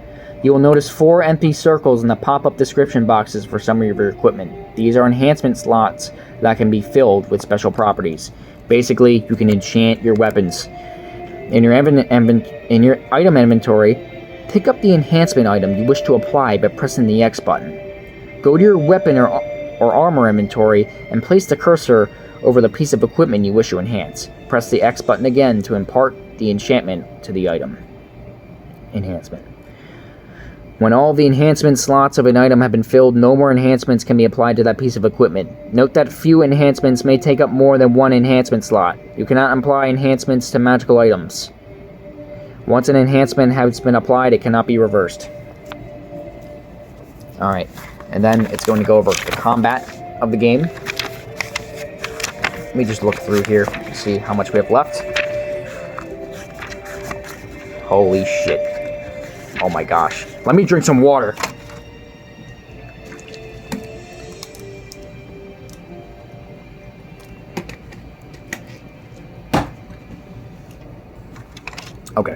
Speaker 1: You will notice 4 empty circles in the pop-up description boxes for some of your equipment. These are enhancement slots that can be filled with special properties. Basically, you can enchant your weapons. In your item inventory, pick up the enhancement item you wish to apply by pressing the X button. Go to your weapon or armor inventory and place the cursor over the piece of equipment you wish to enhance. Press the X button again to impart the enchantment to the item. Enhancement. When all the enhancement slots of an item have been filled, no more enhancements can be applied to that piece of equipment. Note that few enhancements may take up more than 1 enhancement slot. You cannot apply enhancements to magical items. Once an enhancement has been applied, it cannot be reversed. Alright, and then it's going to go over the combat of the game. Let me just look through here to see how much we have left. Holy shit. Oh my gosh. Let me drink some water. Okay.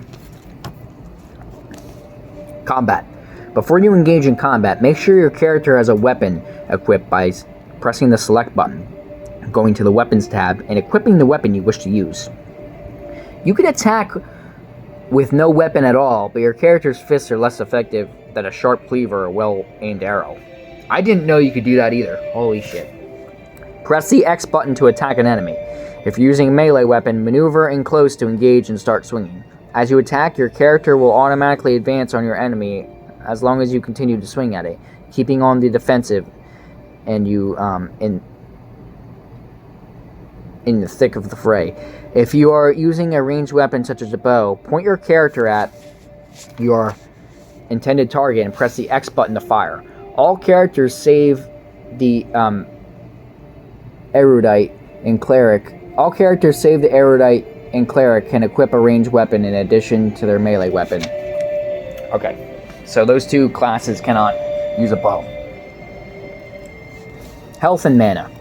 Speaker 1: Combat. Before you engage in combat, make sure your character has a weapon equipped by pressing the select button, going to the weapons tab, and equipping the weapon you wish to use. You can attack with no weapon at all, but your character's fists are less effective than a sharp cleaver or a well-aimed arrow. I didn't know you could do that either. Holy shit. Press the X button to attack an enemy. If you're using a melee weapon, maneuver in close to engage and start swinging. As you attack, your character will automatically advance on your enemy as long as you continue to swing at it, keeping on the defensive and you in the thick of the fray. If you are using a ranged weapon such as a bow, point your character at your intended target and press the X button to fire. All characters save the erudite and cleric. All characters save the erudite and cleric can equip a ranged weapon in addition to their melee weapon. Okay, so those two classes cannot use a bow. Health and mana.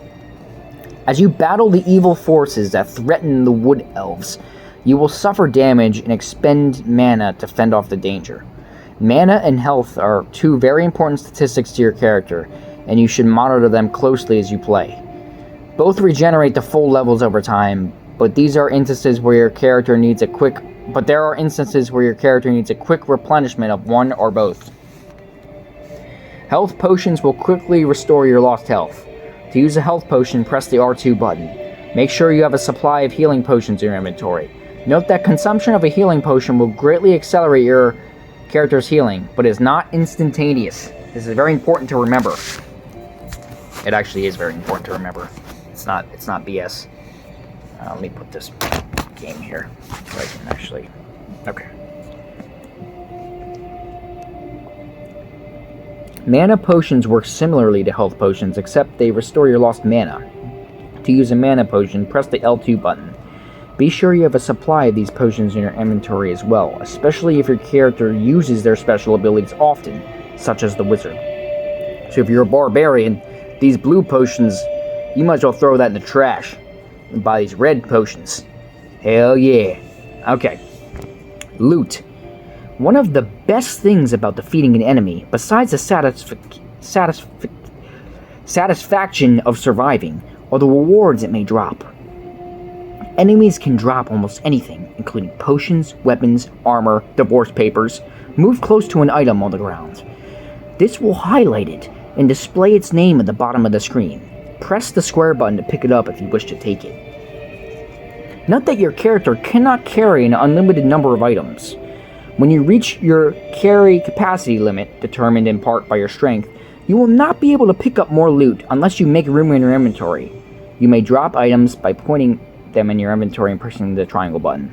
Speaker 1: As you battle the evil forces that threaten the wood elves, you will suffer damage and expend mana to fend off the danger. Mana and health are 2 very important statistics to your character, and you should monitor them closely as you play. Both regenerate to full levels over time, but there are instances where your character needs a quick replenishment of one or both. Health potions will quickly restore your lost health. To use a health potion, press the R2 button. Make sure you have a supply of healing potions in your inventory. Note that consumption of a healing potion will greatly accelerate your character's healing, but is not instantaneous. This is very important to remember. It actually is very important to remember. It's not BS. Let me put this game here so I can Actually, okay. Mana potions work similarly to health potions, except they restore your lost mana. To use a mana potion, press the L2 button. Be sure you have a supply of these potions in your inventory as well, especially if your character uses their special abilities often, such as the wizard. So if you're a barbarian, these blue potions, you might as well throw that in the trash and buy these red potions. Hell yeah. Okay. Loot. One of the best things about defeating an enemy, besides the satisfaction of surviving, are the rewards it may drop. Enemies can drop almost anything, including potions, weapons, armor, divorce papers. Move close to an item on the ground. This will highlight it and display its name at the bottom of the screen. Press the square button to pick it up if you wish to take it. Note that your character cannot carry an unlimited number of items. When you reach your carry capacity limit, determined in part by your strength, you will not be able to pick up more loot unless you make room in your inventory. You may drop items by pointing them in your inventory and pressing the triangle button.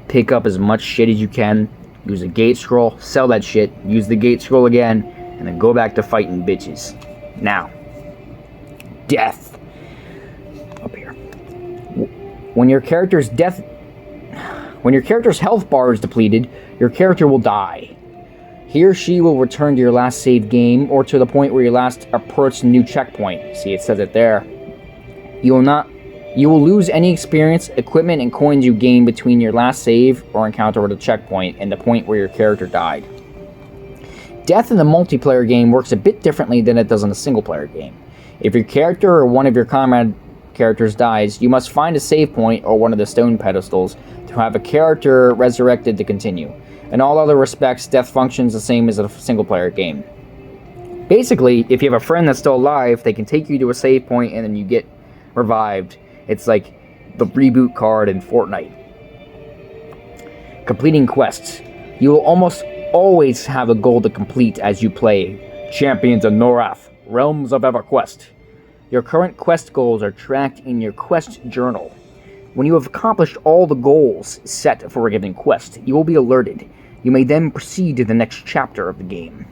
Speaker 1: Pick up as much shit as you can, use a gate scroll, sell that shit, use the gate scroll again, and then go back to fighting bitches. Now, death. Up here. When your character's health bar is depleted, your character will die. He or she will return to your last save game or to the point where you last approached a new checkpoint. See, it says it there. You will lose any experience, equipment, and coins you gain between your last save or encounter with a checkpoint and the point where your character died. Death in the multiplayer game works a bit differently than it does in a single-player game. If your character or one of your comrade characters dies, you must find a save point or one of the stone pedestals to have a character resurrected to continue. In all other respects, death functions the same as a single-player game. Basically, if you have a friend that's still alive, they can take you to a save point and then you get revived. It's like the reboot card in Fortnite. Completing quests. You will almost always have a goal to complete as you play Champions of Norrath, Realms of EverQuest. Your current quest goals are tracked in your quest journal. When you have accomplished all the goals set for a given quest, you will be alerted. You may then proceed to the next chapter of the game.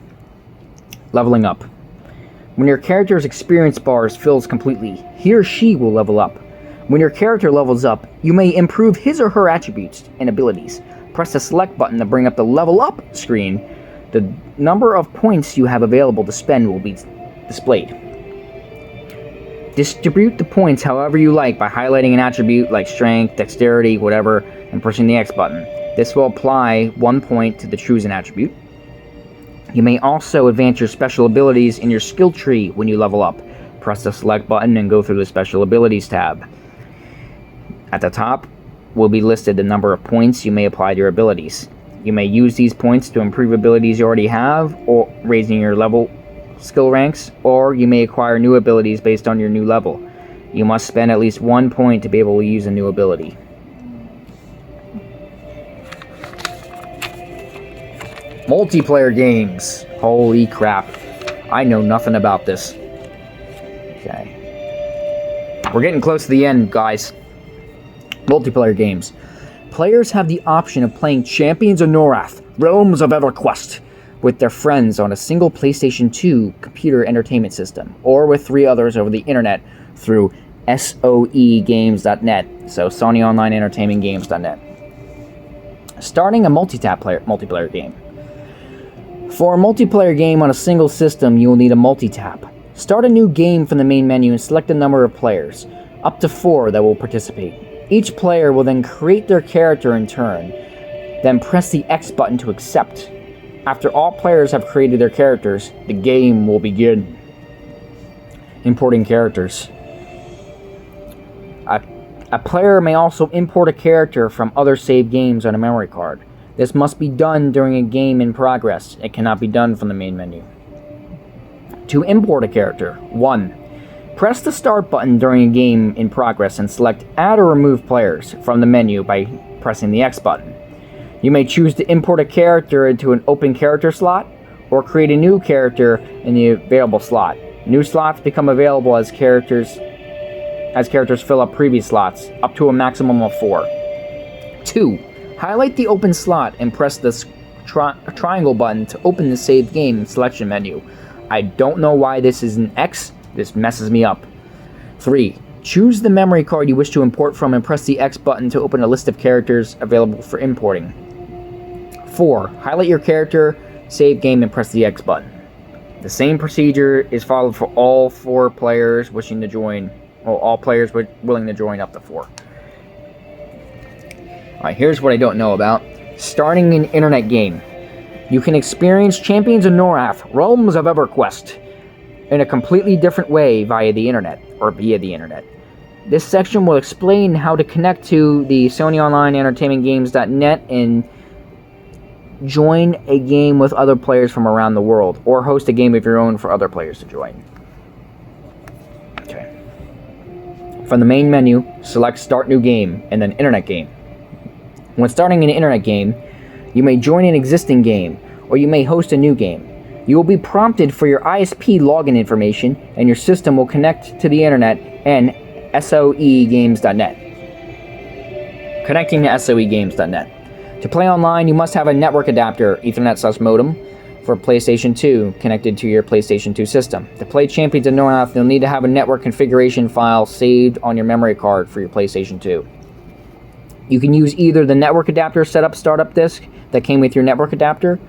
Speaker 1: Leveling up. When your character's experience bar fills completely, he or she will level up. When your character levels up, you may improve his or her attributes and abilities. Press the select button to bring up the level up screen. The number of points you have available to spend will be displayed. Distribute the points however you like by highlighting an attribute like strength, dexterity, whatever, and pushing the X button. This will apply 1 point to the chosen attribute. You may also advance your special abilities in your skill tree when you level up. Press the select button and go through the special abilities tab. At the top will be listed the number of points you may apply to your abilities. You may use these points to improve abilities you already have, or raising your level skill ranks, or you may acquire new abilities based on your new level. You must spend at least 1 point to be able to use a new ability. Multiplayer games. Holy crap. I know nothing about this. Okay. We're getting close to the end, guys. Multiplayer games. Players have the option of playing Champions of Norrath, Realms of EverQuest, with their friends on a single PlayStation 2 computer entertainment system, or with 3 others over the internet through SOEgames.net, so Sony Online Entertainment Games.net. Starting a multiplayer game. For a multiplayer game on a single system, you will need a multi-tap. Start a new game from the main menu and select a number of players, up to 4 that will participate. Each player will then create their character in turn, then press the X button to accept. After all players have created their characters, the game will begin. Importing characters. A player may also import a character from other saved games on a memory card. This must be done during a game in progress. It cannot be done from the main menu. To import a character, 1. Press the start button during a game in progress and select Add or Remove Players from the menu by pressing the X button. You may choose to import a character into an open character slot, or create a new character in the available slot. New slots become available as characters fill up previous slots, up to a maximum of 4. 2. Highlight the open slot and press the triangle button to open the saved game selection menu. I don't know why this is an X. This messes me up. 3. Choose the memory card you wish to import from and press the X button to open a list of characters available for importing. 4. Highlight your character, save game, and press the X button. The same procedure is followed for all 4 players wishing to join. Well, all players willing to join up to 4. Alright, here's what I don't know about. Starting an internet game. You can experience Champions of Norrath, Realms of EverQuest, in a completely different way via the internet. This section will explain how to connect to the Sony Online Entertainment Games.net and join a game with other players from around the world, or host a game of your own for other players to join. Okay. From the main menu, select Start New Game and then Internet Game. When starting an internet game, you may join an existing game, or you may host a new game. You will be prompted for your ISP login information, and your system will connect to the internet and SOEgames.net. Connecting to SOEgames.net. To play online, you must have a network adapter, Ethernet/modem, for PlayStation 2 connected to your PlayStation 2 system. To play Champions of Norrath, you'll need to have a network configuration file saved on your memory card for your PlayStation 2. You can use either the network adapter setup startup disk that came with your network adapter,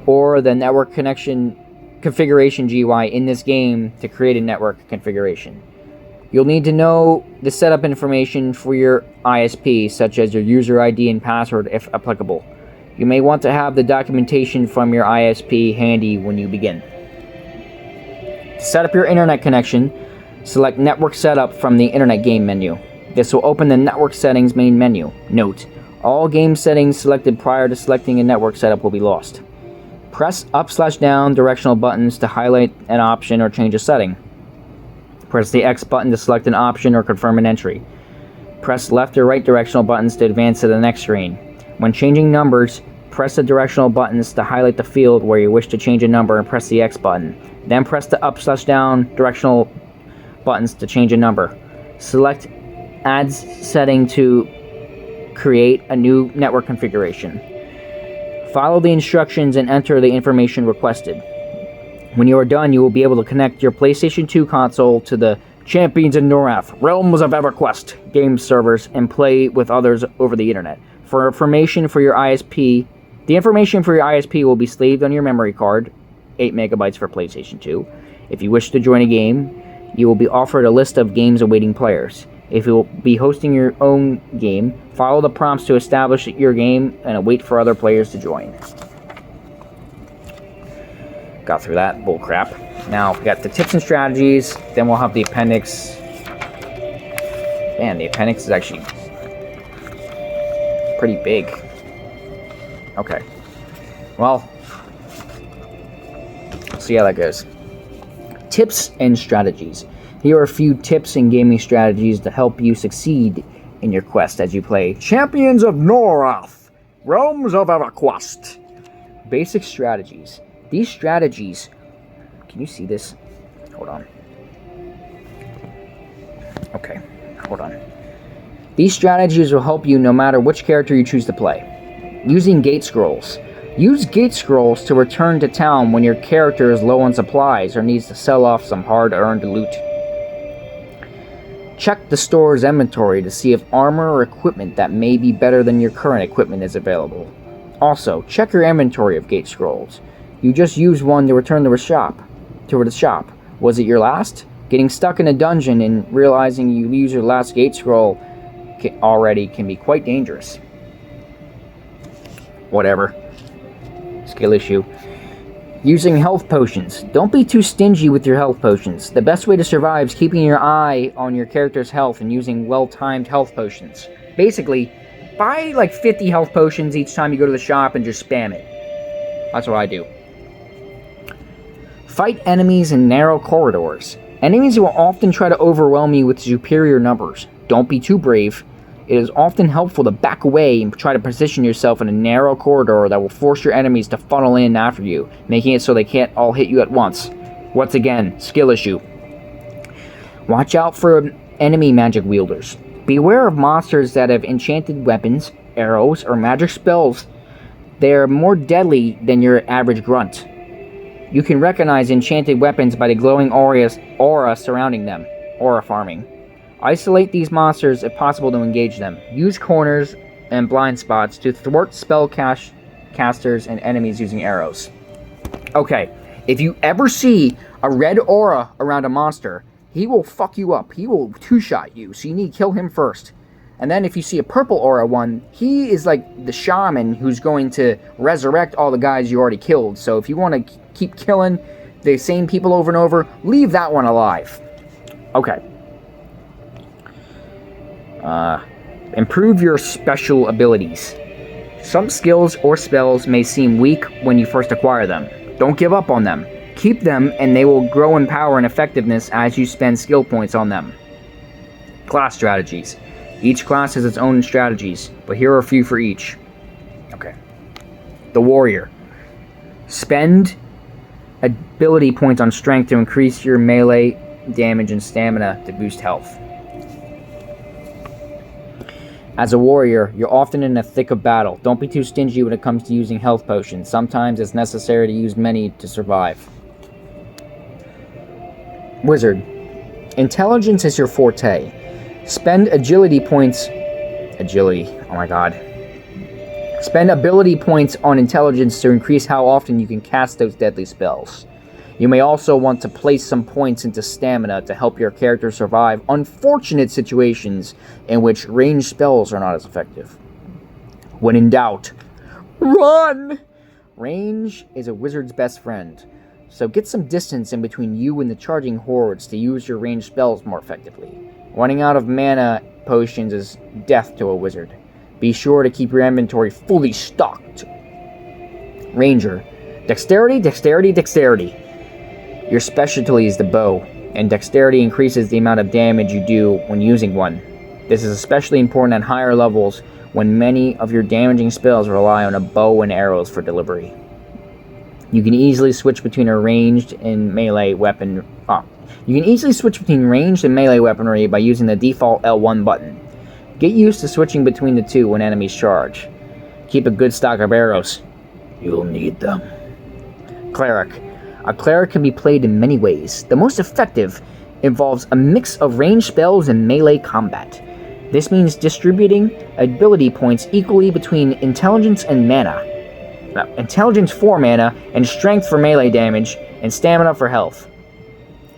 Speaker 1: or the network connection configuration GUI in this game to create a network configuration. You'll need to know the setup information for your ISP, such as your user ID and password if applicable. You may want to have the documentation from your ISP handy when you begin. To set up your internet connection, select Network Setup from the Internet Game menu. This will open the Network Settings main menu. Note, all game settings selected prior to selecting a network setup will be lost. Press up/down directional buttons to highlight an option or change a setting. Press the X button to select an option or confirm an entry. Press left or right directional buttons to advance to the next screen. When changing numbers, press the directional buttons to highlight the field where you wish to change a number and press the X button. Then press the up/down directional buttons to change a number. Select Add setting to create a new network configuration. Follow the instructions and enter the information requested. When you are done, you will be able to connect your PlayStation 2 console to the Champions of Norrath, Realms of EverQuest game servers and play with others over the internet. For information for your ISP, the information for your ISP will be slaved on your memory card, 8 megabytes for PlayStation 2. If you wish to join a game, you will be offered a list of games awaiting players. If you will be hosting your own game, follow the prompts to establish your game and wait for other players to join. Got through that bullcrap. Now we got the tips and strategies, then we'll have the appendix. Man, the appendix is actually pretty big. Okay. Well, let's see how that goes. Tips and strategies. Here are a few tips and gaming strategies to help you succeed in your quest as you play Champions of Norrath, Realms of EverQuest. Basic strategies. These strategies... Can you see this? Hold on. Okay, hold on. These strategies will help you no matter which character you choose to play. Using gate scrolls. Use gate scrolls to return to town when your character is low on supplies or needs to sell off some hard-earned loot. Check the store's inventory to see if armor or equipment that may be better than your current equipment is available. Also, check your inventory of gate scrolls. You just used one to return to the shop. Was it your last? Getting stuck in a dungeon and realizing you used your last gate scroll already can be quite dangerous. Whatever. Skill issue. Using health potions. Don't be too stingy with your health potions. The best way to survive is keeping your eye on your character's health and using well-timed health potions. Basically, buy like 50 health potions each time you go to the shop and just spam it. That's what I do. Fight enemies in narrow corridors. Enemies will often try to overwhelm you with superior numbers. Don't be too brave. It is often helpful to back away and try to position yourself in a narrow corridor that will force your enemies to funnel in after you, making it so they can't all hit you at once. Once again, skill issue. Watch out for enemy magic wielders. Beware of monsters that have enchanted weapons, arrows, or magic spells. They are more deadly than your average grunt. You can recognize enchanted weapons by the glowing aura surrounding them. Aura farming. Isolate these monsters if possible to engage them. Use corners and blind spots to thwart spell casters and enemies using arrows. Okay, if you ever see a red aura around a monster, he will fuck you up. He will two-shot you, so you need to kill him first. And then if you see a purple aura one, he is like the shaman who's going to resurrect all the guys you already killed. So if you want to keep killing the same people over and over, leave that one alive. Okay. Improve your special abilities. Some skills or spells may seem weak when you first acquire them. Don't give up on them. Keep them and they will grow in power and effectiveness as you spend skill points on them. Class strategies. Each class has its own strategies, but here are a few for each. Okay. The Warrior. Spend ability points on strength to increase your melee damage and stamina to boost health. As a warrior, you're often in the thick of battle. Don't be too stingy when it comes to using health potions. Sometimes it's necessary to use many to survive. Wizard. Intelligence is your forte. Spend agility points... Agility. Oh my god. Spend ability points on intelligence to increase how often you can cast those deadly spells. You may also want to place some points into stamina to help your character survive unfortunate situations in which ranged spells are not as effective. When in doubt, run! Range is a wizard's best friend, so get some distance in between you and the charging hordes to use your ranged spells more effectively. Running out of mana potions is death to a wizard. Be sure to keep your inventory fully stocked. Ranger. Dexterity, dexterity, dexterity. Your specialty is the bow, and dexterity increases the amount of damage you do when using one. This is especially important at higher levels when many of your damaging spells rely on a bow and arrows for delivery. You can easily switch between a ranged and melee weapon. You can easily switch between ranged and melee weaponry by using the default L1 button. Get used to switching between the two when enemies charge. Keep a good stock of arrows. You'll need them. Cleric. A cleric can be played in many ways. The most effective involves a mix of ranged spells and melee combat. This means distributing ability points equally between intelligence and mana. Intelligence for mana, and strength for melee damage, and stamina for health.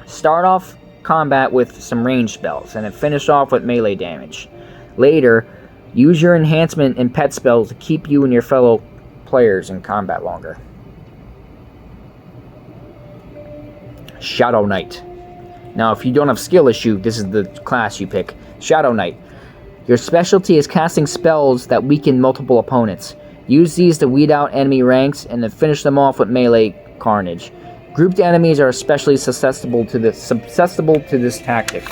Speaker 1: Start off combat with some ranged spells, and then finish off with melee damage. Later, use your enhancement and pet spells to keep you and your fellow players in combat longer. Shadow Knight. Now, if you don't have skill issue, this is the class you pick. Shadow Knight. Your specialty is casting spells that weaken multiple opponents. Use these to weed out enemy ranks and then finish them off with melee carnage. Grouped enemies are especially susceptible to this tactic.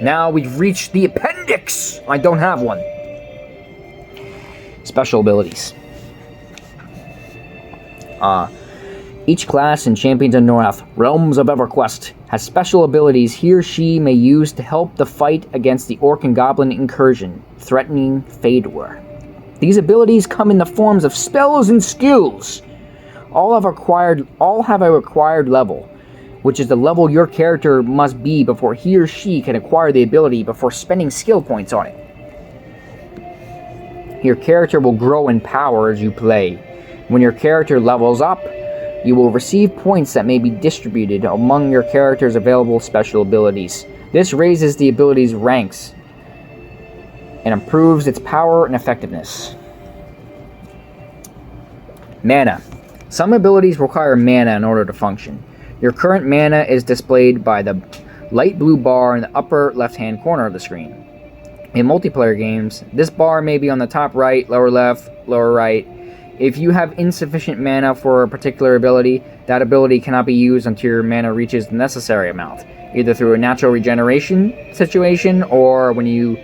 Speaker 1: Now we've reached the appendix! I don't have one. Special abilities. Each class in Champions of Norrath, Realms of EverQuest, has special abilities he or she may use to help the fight against the Orc and Goblin incursion, threatening Fador. These abilities come in the forms of spells and skills. All have a required level, which is the level your character must be before he or she can acquire the ability before spending skill points on it. Your character will grow in power as you play. When your character levels up, you will receive points that may be distributed among your character's available special abilities. This raises the ability's ranks and improves its power and effectiveness. Mana. Some abilities require mana in order to function. Your current mana is displayed by the light blue bar in the upper left-hand corner of the screen. In multiplayer games, this bar may be on the top right, lower left, lower right. If you have insufficient mana for a particular ability, that ability cannot be used until your mana reaches the necessary amount, either through a natural regeneration situation or when you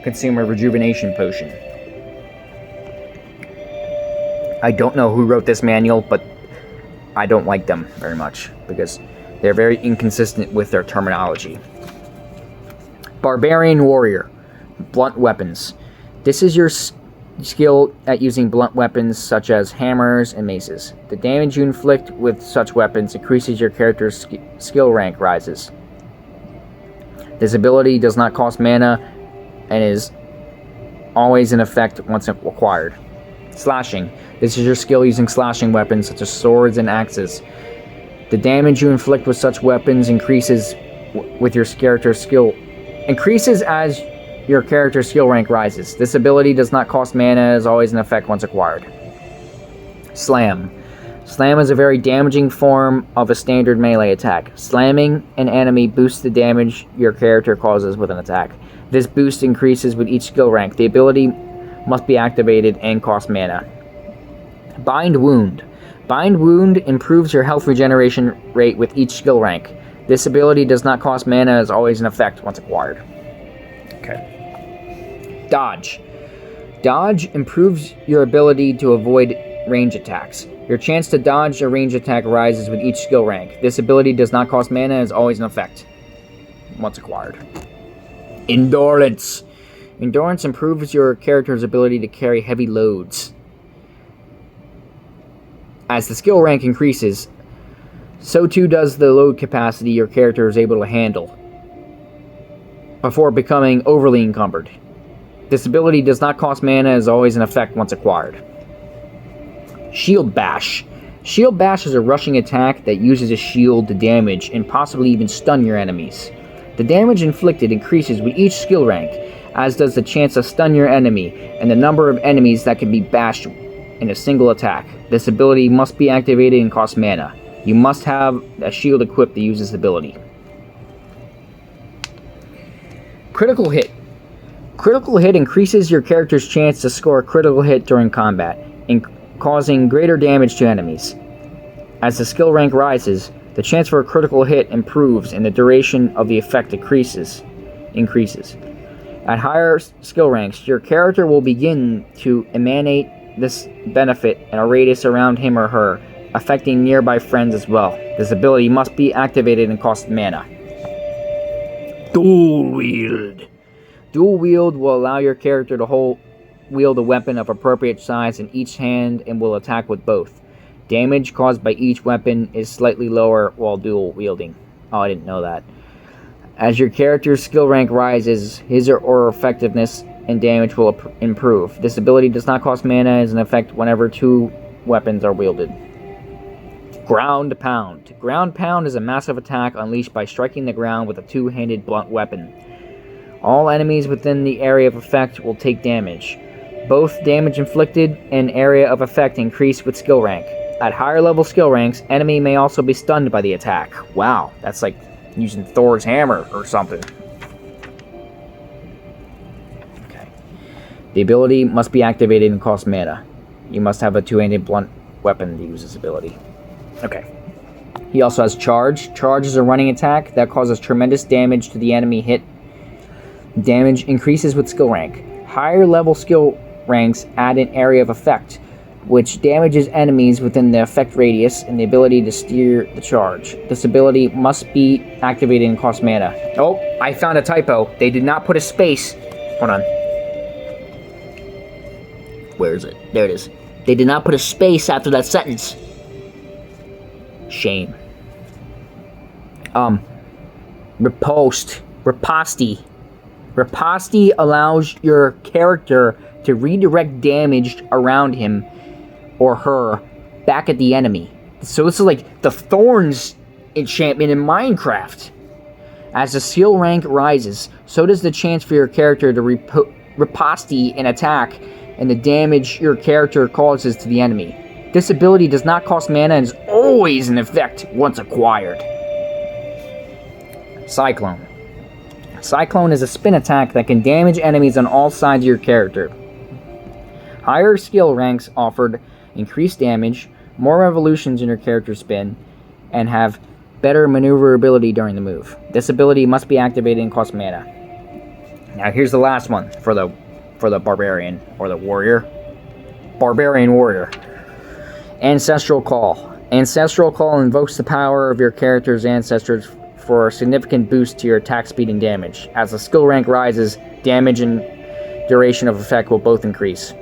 Speaker 1: consume a rejuvenation potion. I don't know who wrote this manual, but I don't like them very much because they're very inconsistent with their terminology. Barbarian Warrior. Blunt weapons. This is your skill at using blunt weapons such as hammers and maces. The damage you inflict with such weapons increases your character's skill rank rises. This ability does not cost mana and is always in effect once acquired. Slashing. This is your skill using slashing weapons such as swords and axes. The damage you inflict with such weapons increases with your character's skill. Increases as your character's skill rank rises. This ability does not cost mana and is always in effect once acquired. Slam. Slam is a very damaging form of a standard melee attack. Slamming an enemy boosts the damage your character causes with an attack. This boost increases with each skill rank. The ability must be activated and cost mana. Bind Wound. Bind Wound improves your health regeneration rate with each skill rank. This ability does not cost mana and is always in effect once acquired. Okay. Dodge. Dodge improves your ability to avoid range attacks. Your chance to dodge a range attack rises with each skill rank. This ability does not cost mana and is always in effect once acquired. Endurance. Endurance improves your character's ability to carry heavy loads. As the skill rank increases, so too does the load capacity your character is able to handle before becoming overly encumbered. This ability does not cost mana and is always in effect once acquired. Shield Bash. Shield Bash is a rushing attack that uses a shield to damage and possibly even stun your enemies. The damage inflicted increases with each skill rank, as does the chance to stun your enemy and the number of enemies that can be bashed in a single attack. This ability must be activated and costs mana. You must have a shield equipped to use this ability. Critical Hit. Critical Hit increases your character's chance to score a critical hit during combat, causing greater damage to enemies. As the skill rank rises, the chance for a critical hit improves and the duration of the effect increases. At higher skill ranks, your character will begin to emanate this benefit in a radius around him or her, affecting nearby friends as well. This ability must be activated and costs mana. Dual Wield. Dual Wield will allow your character to wield a weapon of appropriate size in each hand and will attack with both. Damage caused by each weapon is slightly lower while dual wielding. Oh, I didn't know that. As your character's skill rank rises, his or her effectiveness and damage will improve. This ability does not cost mana and is in effect whenever two weapons are wielded. Ground Pound. Ground Pound is a massive attack unleashed by striking the ground with a two-handed blunt weapon. All enemies within the area of effect will take damage. Both damage inflicted and area of effect increase with skill rank. At higher level skill ranks, enemy may also be stunned by the attack. Wow, that's like using Thor's hammer or something. Okay. The ability must be activated and cost mana. You must have a two-handed blunt weapon to use this ability. Okay. He also has Charge. Charge is a running attack that causes tremendous damage to the enemy hit. Damage increases with skill rank. Higher level skill ranks add an area of effect, which damages enemies within the effect radius and the ability to steer the charge. This ability must be activated and cost mana. Oh, I found a typo. They did not put a space. Hold on. Where is it? There it is. They did not put a space after that sentence. Shame. Riposte. Riposte allows your character to redirect damage around him or her back at the enemy. So this is like the Thorns enchantment in Minecraft. As the skill rank rises, so does the chance for your character to riposte an attack and the damage your character causes to the enemy. This ability does not cost mana and is always in effect once acquired. Cyclone. Cyclone is a spin attack that can damage enemies on all sides of your character. Higher skill ranks offered increased damage, more revolutions in your character's spin, and have better maneuverability during the move. This ability must be activated and costs mana. Now here's the last one for the barbarian or the warrior. Barbarian warrior. Ancestral Call. Ancestral Call invokes the power of your character's ancestors for a significant boost to your attack speed and damage. As the skill rank rises, damage and duration of effect will both increase.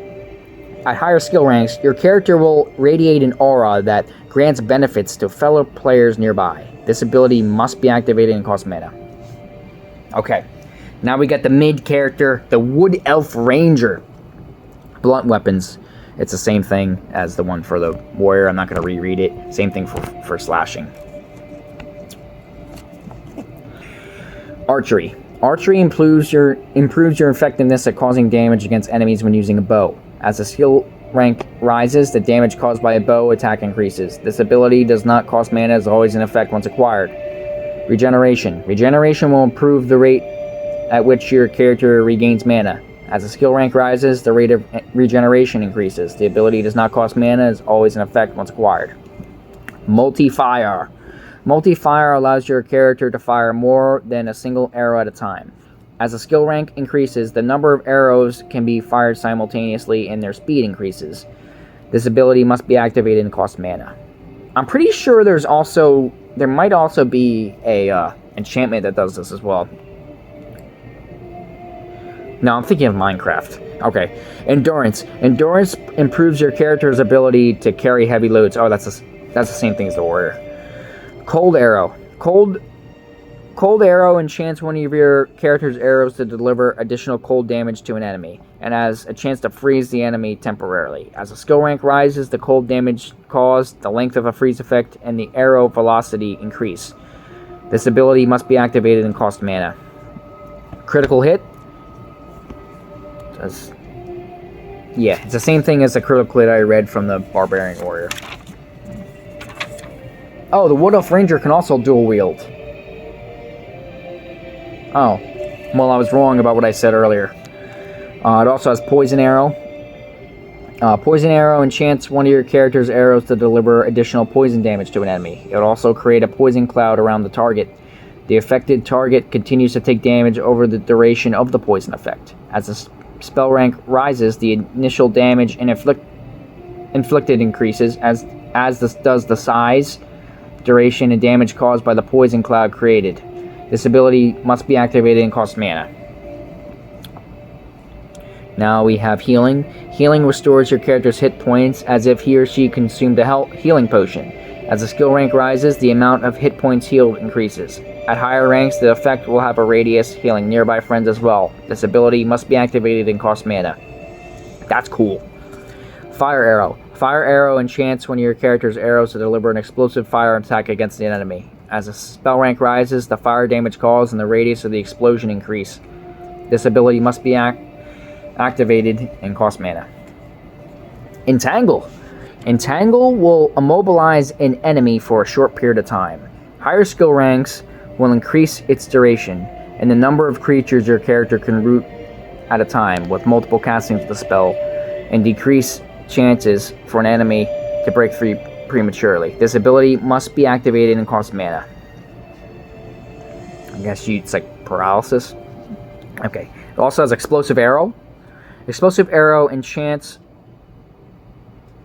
Speaker 1: At higher skill ranks, your character will radiate an aura that grants benefits to fellow players nearby. This ability must be activated and costs mana. Okay, now we got the mid character, the Wood Elf Ranger. Blunt weapons. It's the same thing as the one for the warrior. I'm not going to reread it. Same thing for slashing. Archery. Archery improves your effectiveness at causing damage against enemies when using a bow. As the skill rank rises, the damage caused by a bow attack increases. This ability does not cost mana, is always in effect once acquired. Regeneration. Regeneration will improve the rate at which your character regains mana. As the skill rank rises, the rate of regeneration increases. The ability does not cost mana, is always in effect once acquired. Multi-fire. Multi-fire allows your character to fire more than a single arrow at a time. As the skill rank increases, the number of arrows can be fired simultaneously and their speed increases. This ability must be activated and costs mana. I'm pretty sure there might also be a enchantment that does this as well. No, I'm thinking of Minecraft. Okay. Endurance. Endurance improves your character's ability to carry heavy loads. Oh, that's the same thing as the warrior. Cold Arrow. Cold Arrow enchants one of your character's arrows to deliver additional cold damage to an enemy, and has a chance to freeze the enemy temporarily. As the skill rank rises, the cold damage caused, the length of a freeze effect, and the arrow velocity increase. This ability must be activated and cost mana. Critical hit. Yeah, it's the same thing as the critical hit I read from the Barbarian Warrior. Oh, the Wood Elf Ranger can also dual wield. Oh, well, I was wrong about what I said earlier. It also has Poison Arrow. Poison Arrow enchants one of your character's arrows to deliver additional poison damage to an enemy. It will also create a poison cloud around the target. The affected target continues to take damage over the duration of the poison effect. As the spell rank rises, the initial damage and inflicted increases, as does the size, duration, and damage caused by the poison cloud created. This ability must be activated and costs mana. Now we have Healing. Healing restores your character's hit points as if he or she consumed a healing potion. As the skill rank rises, the amount of hit points healed increases. At higher ranks, the effect will have a radius, healing nearby friends as well. This ability must be activated and costs mana. That's cool. Fire Arrow. Fire Arrow enchants one of your character's arrows to deliver an explosive fire attack against the enemy. As the spell rank rises, the fire damage caused and the radius of the explosion increase. This ability must be activated and cost mana. Entangle. Entangle will immobilize an enemy for a short period of time. Higher skill ranks will increase its duration and the number of creatures your character can root at a time with multiple castings of the spell, and decrease chances for an enemy to break free prematurely. This ability must be activated and costs mana. I guess it's like paralysis. Okay. It also has Explosive Arrow. Explosive Arrow enchants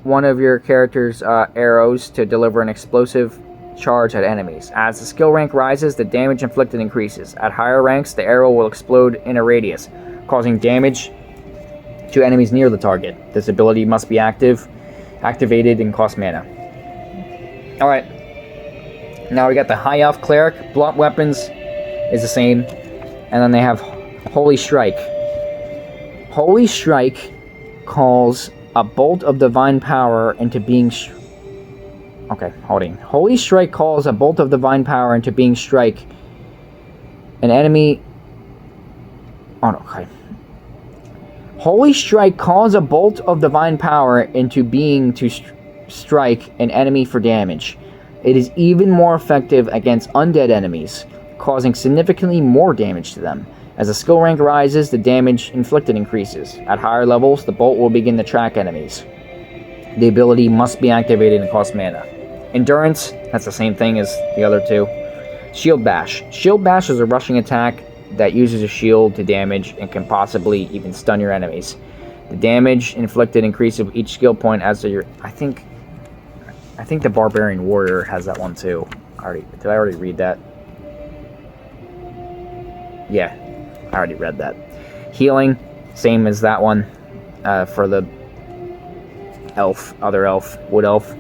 Speaker 1: one of your character's arrows to deliver an explosive charge at enemies. As the skill rank rises, the damage inflicted increases. At higher ranks, the arrow will explode in a radius, causing damage to enemies near the target. This ability must be activated and costs mana. Alright. Now we got the High Elf Cleric. Blunt weapons is the same. And then they have Holy Strike. Holy Strike calls a bolt of divine power into being... Holy Strike calls a bolt of divine power into being strike an enemy... Holy Strike calls a bolt of divine power into being to strike an enemy for damage. It is even more effective against undead enemies, causing significantly more damage to them. As the skill rank rises, the damage inflicted increases. At higher levels, the bolt will begin to track enemies. The ability must be activated and costs mana. Endurance, that's the same thing as the other two. Shield Bash. Shield Bash is a rushing attack that uses a shield to damage and can possibly even stun your enemies. The damage inflicted increases with each skill point as your... I think the Barbarian Warrior has that one too. Did I already read that? Yeah, I already read that. Healing, same as that one for the other elf, wood elf.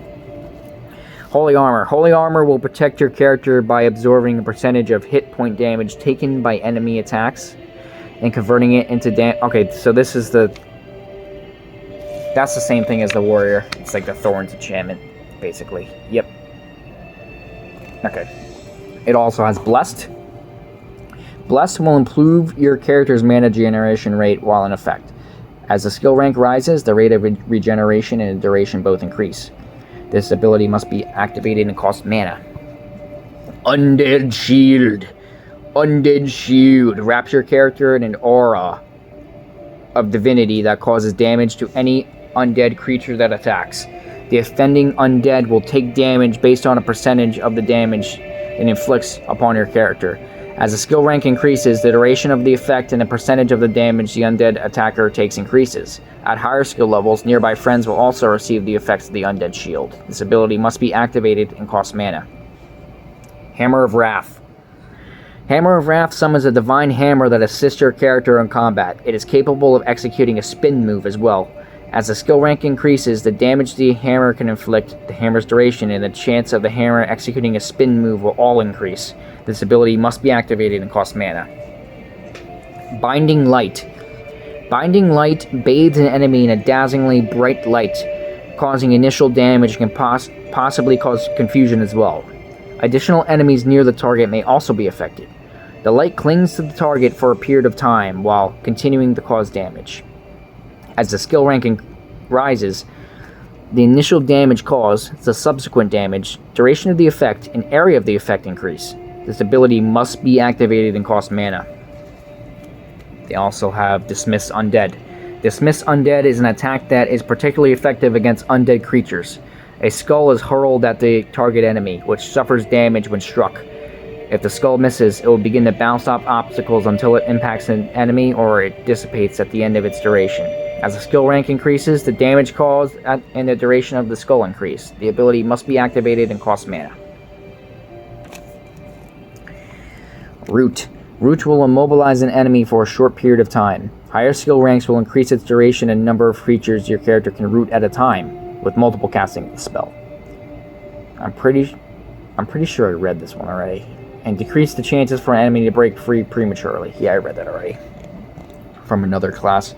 Speaker 1: Holy armor. Holy armor will protect your character by absorbing a percentage of hit point damage taken by enemy attacks and converting it into Okay, so this is the... That's the same thing as the warrior. It's like the Thorns enchantment, basically. Yep. Okay. It also has Blessed. Blessed will improve your character's mana generation rate while in effect. As the skill rank rises, the rate of regeneration and duration both increase. This ability must be activated and cost mana. Undead Shield. Undead Shield wraps your character in an aura of divinity that causes damage to any undead creature that attacks. The offending undead will take damage based on a percentage of the damage it inflicts upon your character. As the skill rank increases, the duration of the effect and the percentage of the damage the undead attacker takes increases. At higher skill levels, nearby friends will also receive the effects of the undead shield. This ability must be activated and costs mana. Hammer of Wrath. Hammer of Wrath summons a divine hammer that assists your character in combat. It is capable of executing a spin move as well. As the skill rank increases, the damage the hammer can inflict, the hammer's duration, and the chance of the hammer executing a spin move will all increase. This ability must be activated and costs mana. Binding Light. Binding Light bathes an enemy in a dazzlingly bright light, causing initial damage and can possibly cause confusion as well. Additional enemies near the target may also be affected. The light clings to the target for a period of time while continuing to cause damage. As the skill ranking rises, the initial damage caused, the subsequent damage, duration of the effect, and area of the effect increase. This ability must be activated and cost mana. They also have Dismiss Undead. Dismiss Undead is an attack that is particularly effective against undead creatures. A skull is hurled at the target enemy, which suffers damage when struck. If the skull misses, it will begin to bounce off obstacles until it impacts an enemy or it dissipates at the end of its duration. As the skill rank increases, the damage caused and the duration of the skull increase. The ability must be activated and costs mana. Root. Root will immobilize an enemy for a short period of time. Higher skill ranks will increase its duration and number of creatures your character can root at a time, with multiple casting of the spell. I'm pretty sure I read this one already. And decrease the chances for an enemy to break free prematurely. Yeah, I read that already. From another class.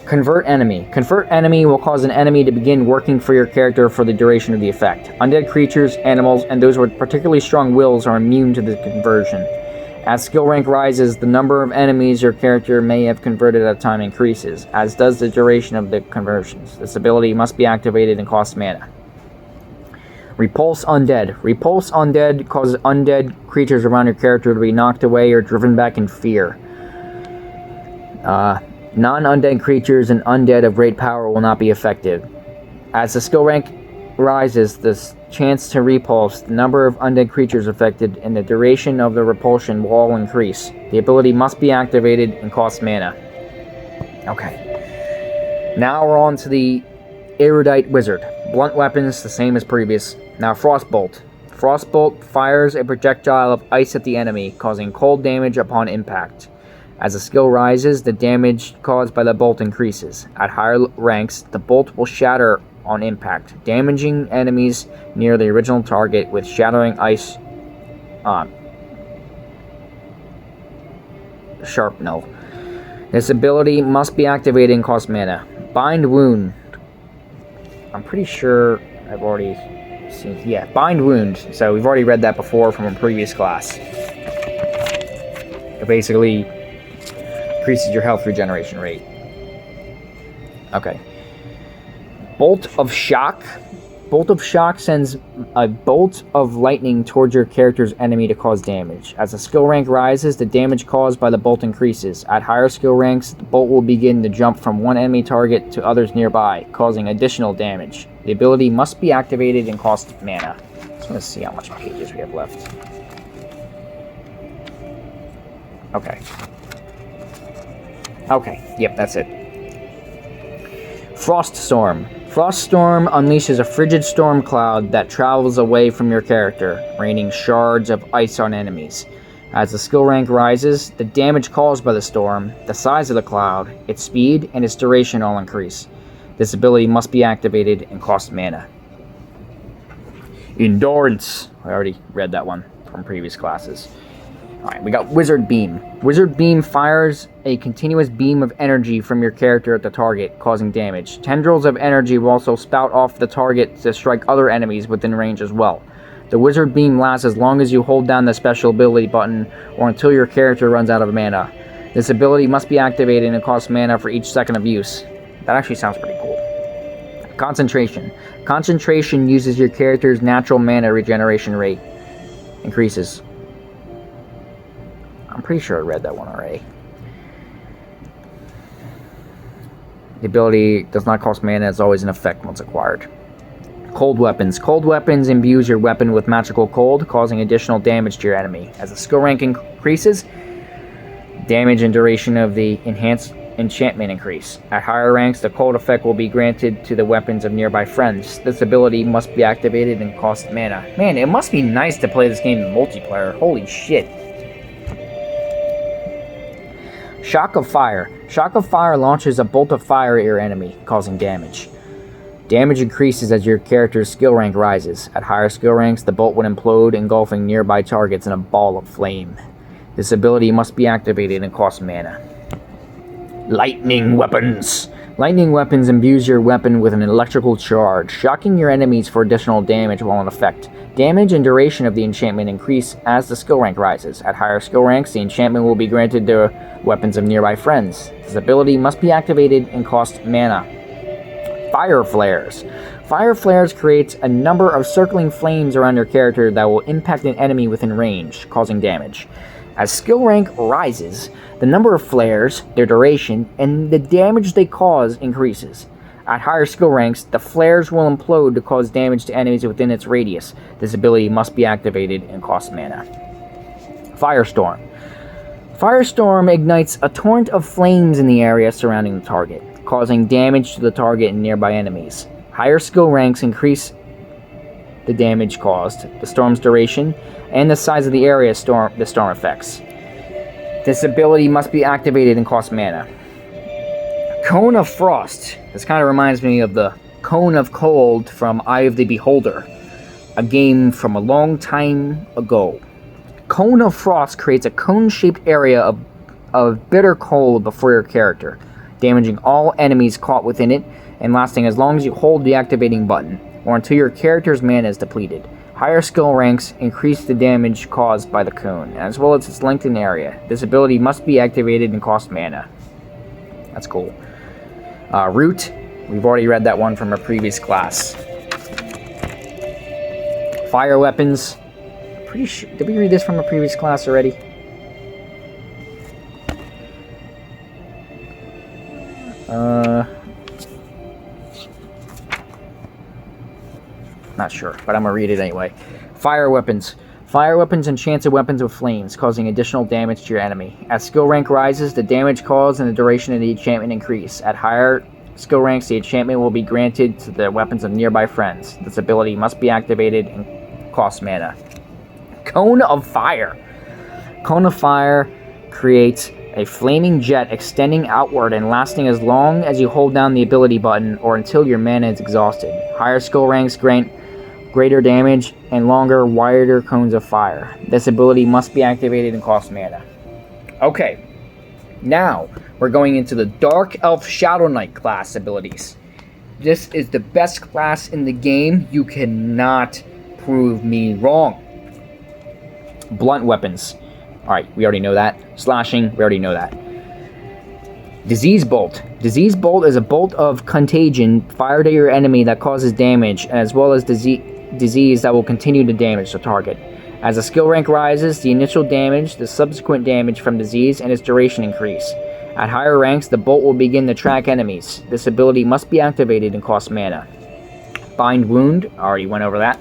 Speaker 1: Convert Enemy. Convert Enemy will cause an enemy to begin working for your character for the duration of the effect. Undead creatures, animals, and those with particularly strong wills are immune to the conversion. As skill rank rises, the number of enemies your character may have converted at a time increases, as does the duration of the conversions. This ability must be activated and costs mana. Repulse Undead. Repulse Undead causes undead creatures around your character to be knocked away or driven back in fear. Non-undead creatures and undead of great power will not be affected. As the skill rank rises, the chance to repulse, the number of undead creatures affected, and the duration of the repulsion will all increase. The ability must be activated and costs mana. Okay. Now we're on to the Erudite Wizard. Blunt weapons, the same as previous. Now Frostbolt. Frostbolt fires a projectile of ice at the enemy, causing cold damage upon impact. As the skill rises, the damage caused by the bolt increases. At higher ranks, the bolt will shatter on impact, damaging enemies near the original target with shattering ice sharpnel. This ability must be activated and costs mana. Bind Wound. I'm pretty sure I've already seen... Yeah, Bind Wound. So we've already read that before from a previous class. It basically increases your health regeneration rate. Okay. Bolt of Shock. Bolt of Shock sends a bolt of lightning towards your character's enemy to cause damage. As the skill rank rises, the damage caused by the bolt increases. At higher skill ranks, the bolt will begin to jump from one enemy target to others nearby, causing additional damage. The ability must be activated and costs mana. Just want to see how much pages we have left. Okay. Okay, yep, that's it. Froststorm. Froststorm unleashes a frigid storm cloud that travels away from your character, raining shards of ice on enemies. As the skill rank rises, the damage caused by the storm, the size of the cloud, its speed, and its duration all increase. This ability must be activated and costs mana. Endurance. I already read that one from previous classes. Alright, we got Wizard Beam. Wizard Beam fires a continuous beam of energy from your character at the target, causing damage. Tendrils of energy will also spout off the target to strike other enemies within range as well. The Wizard Beam lasts as long as you hold down the special ability button or until your character runs out of mana. This ability must be activated and costs mana for each second of use. That actually sounds pretty cool. Concentration. Concentration uses your character's natural mana regeneration rate. Increases. I'm pretty sure I read that one already. The ability does not cost mana, it's always in effect once acquired. Cold weapons. Cold weapons imbues your weapon with magical cold, causing additional damage to your enemy. As the skill rank increases, damage and duration of the enhanced enchantment increase. At higher ranks, the cold effect will be granted to the weapons of nearby friends. This ability must be activated and cost mana. Man, it must be nice to play this game in multiplayer. Holy shit. Shock of Fire. Shock of Fire launches a bolt of fire at your enemy, causing damage. Damage increases as your character's skill rank rises. At higher skill ranks, the bolt would implode, engulfing nearby targets in a ball of flame. This ability must be activated and costs mana. Lightning Weapons. Lightning Weapons imbues your weapon with an electrical charge, shocking your enemies for additional damage while in effect. Damage and duration of the enchantment increase as the skill rank rises. At higher skill ranks, the enchantment will be granted to weapons of nearby friends. This ability must be activated and costs mana. Fire Flares. Fire Flares creates a number of circling flames around your character that will impact an enemy within range, causing damage. As skill rank rises, the number of flares, their duration, and the damage they cause increases. At higher skill ranks, the flares will implode to cause damage to enemies within its radius. This ability must be activated and costs mana. Firestorm. Firestorm ignites a torrent of flames in the area surrounding the target, causing damage to the target and nearby enemies. Higher skill ranks increase the damage caused, the storm's duration, and the size of the area the storm affects. This ability must be activated and costs mana. Cone of Frost. This kind of reminds me of the Cone of Cold from Eye of the Beholder, a game from a long time ago. Cone of Frost creates a cone-shaped area of bitter cold before your character, damaging all enemies caught within it and lasting as long as you hold the activating button, or until your character's mana is depleted. Higher skill ranks increase the damage caused by the cone, as well as its length and area. This ability must be activated and costs mana. That's cool. Root. We've already read that one from a previous class. Fire weapons. Pretty sure. Did we read this from a previous class already? Not sure, but I'm gonna read it anyway. Fire weapons. Fire weapons enchant weapons with flames, causing additional damage to your enemy. As skill rank rises, the damage caused and the duration of the enchantment increase. At higher skill ranks, the enchantment will be granted to the weapons of nearby friends. This ability must be activated and costs mana. Cone of Fire. Cone of Fire creates a flaming jet extending outward and lasting as long as you hold down the ability button or until your mana is exhausted. Higher skill ranks grant greater damage and longer, wider cones of fire. This ability must be activated and costs mana. Okay, now we're going into the Dark Elf Shadow Knight class abilities. This is the best class in the game. You cannot prove me wrong. Blunt weapons. Alright, we already know that. Slashing, we already know that. Disease Bolt. Disease Bolt is a bolt of contagion fired at your enemy that causes damage, as well as disease that will continue to damage the target. As the skill rank rises, the initial damage, the subsequent damage from disease, and its duration increase. At higher ranks, the bolt will begin to track enemies. This ability must be activated and costs mana. Bind Wound, already went over that.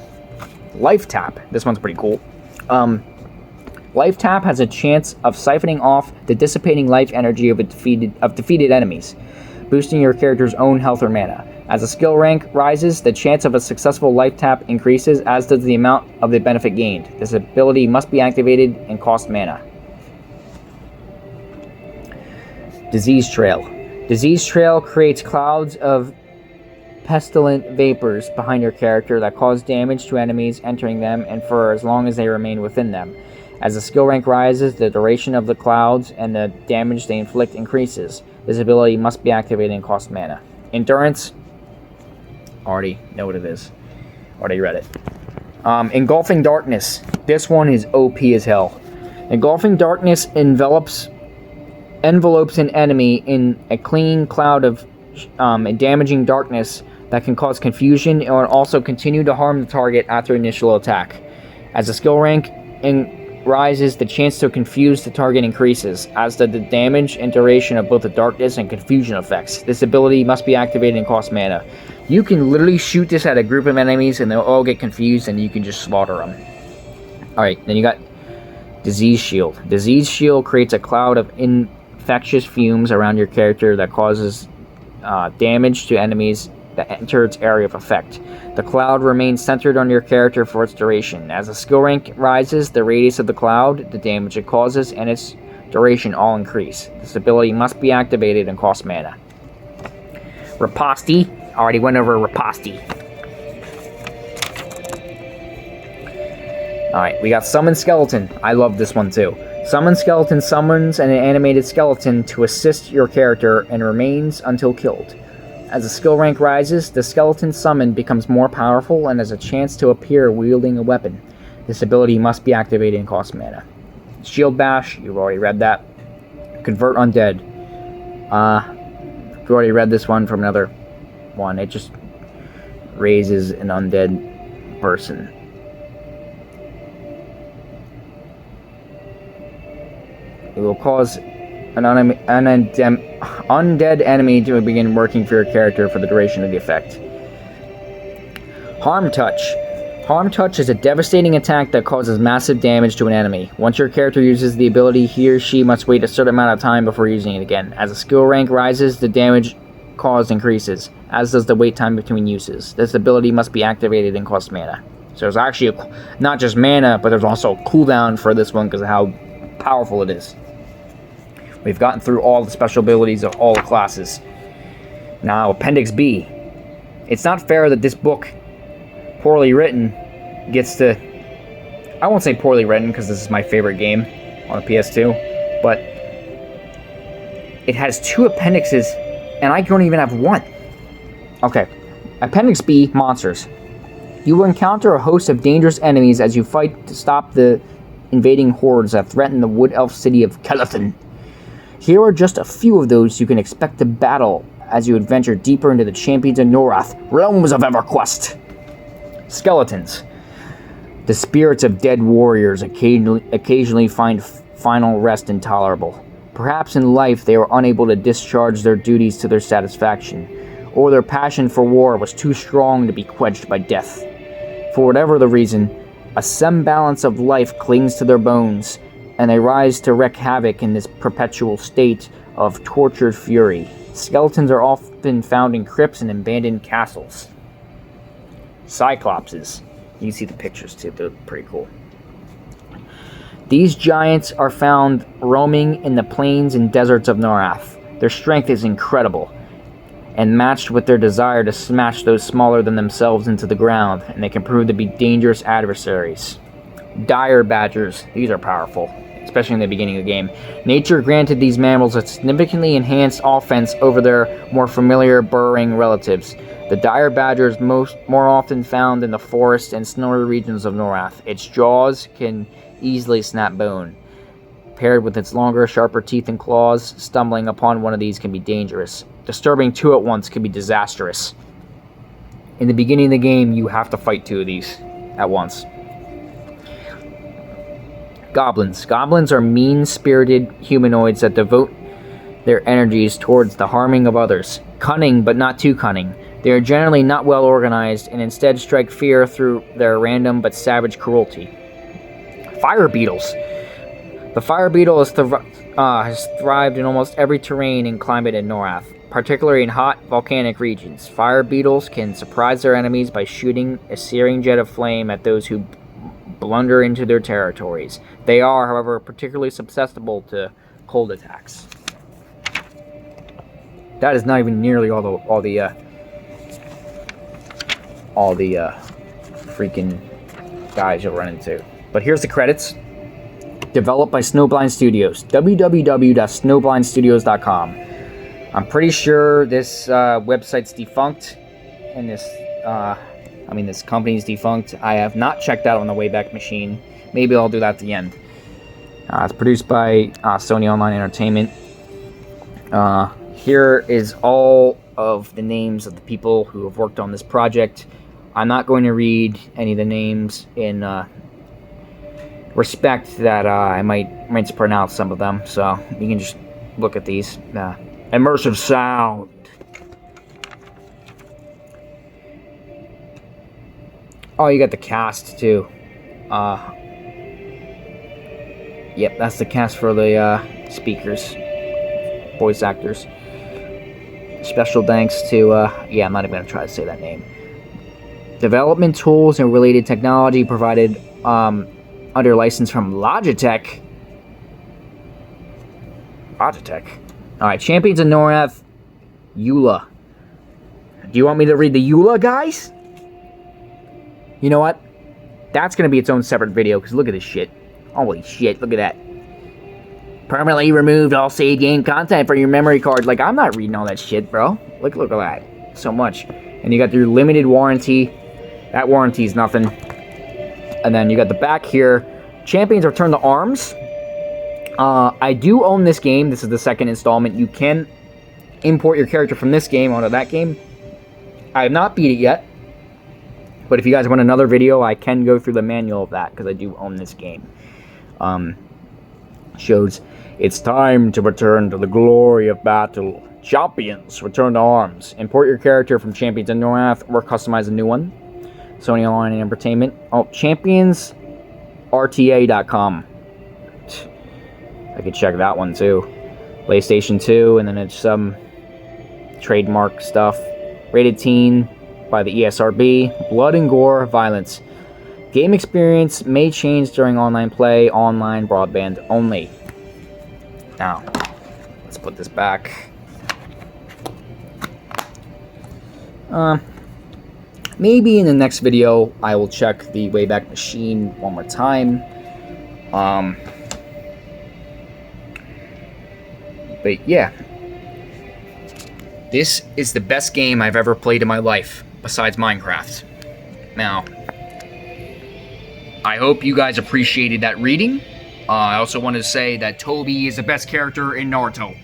Speaker 1: Life Tap, this one's pretty cool. Life Tap has a chance of siphoning off the dissipating life energy of defeated enemies, boosting your character's own health or mana. As the skill rank rises, the chance of a successful life tap increases, as does the amount of the benefit gained. This ability must be activated and cost mana. Disease Trail. Disease Trail creates clouds of pestilent vapors behind your character that cause damage to enemies entering them and for as long as they remain within them. As the skill rank rises, the duration of the clouds and the damage they inflict increases. This ability must be activated and cost mana. Endurance. Already know what it is. Already read it. Engulfing Darkness. This one is OP as hell. Engulfing Darkness envelopes an enemy in a clean cloud of damaging darkness that can cause confusion and also continue to harm the target after initial attack. As the skill rank rises, the chance to confuse the target increases, as does the damage and duration of both the darkness and confusion effects. This ability must be activated and cost mana. You can literally shoot this at a group of enemies and they'll all get confused and you can just slaughter them. Alright, then you got Disease Shield. Disease Shield creates a cloud of infectious fumes around your character that causes damage to enemies that enter its area of effect. The cloud remains centered on your character for its duration. As the skill rank rises, the radius of the cloud, the damage it causes, and its duration all increase. This ability must be activated and cost mana. Riposte. Already went over Riposte. Alright, we got Summon Skeleton. I love this one too. Summon Skeleton summons an animated skeleton to assist your character and remains until killed. As the skill rank rises, the skeleton summoned becomes more powerful and has a chance to appear wielding a weapon. This ability must be activated and costs mana. Shield Bash, you've already read that. Convert Undead. You've already read this one from another one. It just raises an undead person. It will cause an undead enemy to begin working for your character for the duration of the effect. Harm Touch. Harm Touch is a devastating attack that causes massive damage to an enemy. Once your character uses the ability, he or she must wait a certain amount of time before using it again. As the skill rank rises, the damage caused increases, as does the wait time between uses. This ability must be activated and costs mana. So there's actually not just mana, but there's also a cooldown for this one because of how powerful it is. We've gotten through all the special abilities of all the classes. Now, Appendix B. It's not fair that this book, poorly written, gets to... I won't say poorly written, because this is my favorite game on the PS2, but it has 2 appendixes, and I don't even have 1. Okay. Appendix B, Monsters. You will encounter a host of dangerous enemies as you fight to stop the invading hordes that threaten the wood elf city of Kelethin. Here are just a few of those you can expect to battle as you adventure deeper into the Champions of Norrath, realms of EverQuest. Skeletons. The spirits of dead warriors occasionally find final rest intolerable. Perhaps in life they were unable to discharge their duties to their satisfaction, or their passion for war was too strong to be quenched by death. For whatever the reason, a semblance of life clings to their bones, and they rise to wreak havoc in this perpetual state of tortured fury. Skeletons are often found in crypts and abandoned castles. Cyclopses. You can see the pictures too, they're pretty cool. These giants are found roaming in the plains and deserts of Norrath. Their strength is incredible, and matched with their desire to smash those smaller than themselves into the ground, and they can prove to be dangerous adversaries. Dire badgers. These are powerful, especially in the beginning of the game. Nature granted these mammals a significantly enhanced offense over their more familiar burrowing relatives. The dire badger is more often found in the forest and snowy regions of Norrath. Its jaws can easily snap bone. Paired with its longer, sharper teeth and claws, stumbling upon one of these can be dangerous. Disturbing 2 at once can be disastrous. In the beginning of the game, you have to fight 2 of these at once. Goblins. Goblins are mean-spirited humanoids that devote their energies towards the harming of others. Cunning, but not too cunning. They are generally not well organized and instead strike fear through their random but savage cruelty. Fire beetles. The fire beetle has thrived in almost every terrain and climate in Norrath. particularly in hot volcanic regions. Fire beetles can surprise their enemies by shooting a searing jet of flame at those who blunder into their territories. They are, however, particularly susceptible to cold attacks. That is not even nearly all the freaking guys you'll run into. But here's the credits. Developed by Snowblind Studios. www.snowblindstudios.com. I'm pretty sure this website's defunct, and this company's defunct. I have not checked out on the Wayback Machine. Maybe I'll do that at the end. It's produced by Sony Online Entertainment. Here is all of the names of the people who have worked on this project. I'm not going to read any of the names in respect that I might mispronounce some of them, so you can just look at these. Immersive sound. Oh, you got the cast too. Yep, that's the cast for the speakers, voice actors. Special thanks to I'm not even gonna try to say that name. Development tools and related technology provided under license from Logitech. Alright, Champions of Norrath, EULA. Do you want me to read the EULA, guys? You know what? That's going to be its own separate video, because look at this shit. Holy shit, look at that. Permanently removed all save game content for your memory card. Like, I'm not reading all that shit, bro. Look at that. So much. And you got your limited warranty. That warranty is nothing. And then you got the back here. Champions Return to Arms. I do own this game. This is the second installment. You can import your character from this game onto that game. I have not beat it yet. But if you guys want another video, I can go through the manual of that, because I do own this game. Shows, it's time to return to the glory of battle. Champions, return to arms. Import your character from Champions of Norrath, or customize a new one. Sony Online Entertainment. Oh, championsrta.com. I could check that one too. PlayStation 2, and then it's some trademark stuff. Rated teen by the ESRB. Blood and gore, violence. Game experience may change during online play. Online broadband only. Now, let's put this back. Maybe in the next video, I will check the Wayback Machine one more time. But yeah, this is the best game I've ever played in my life, besides Minecraft. Now, I hope you guys appreciated that reading. I also wanted to say that Toby is the best character in Naruto.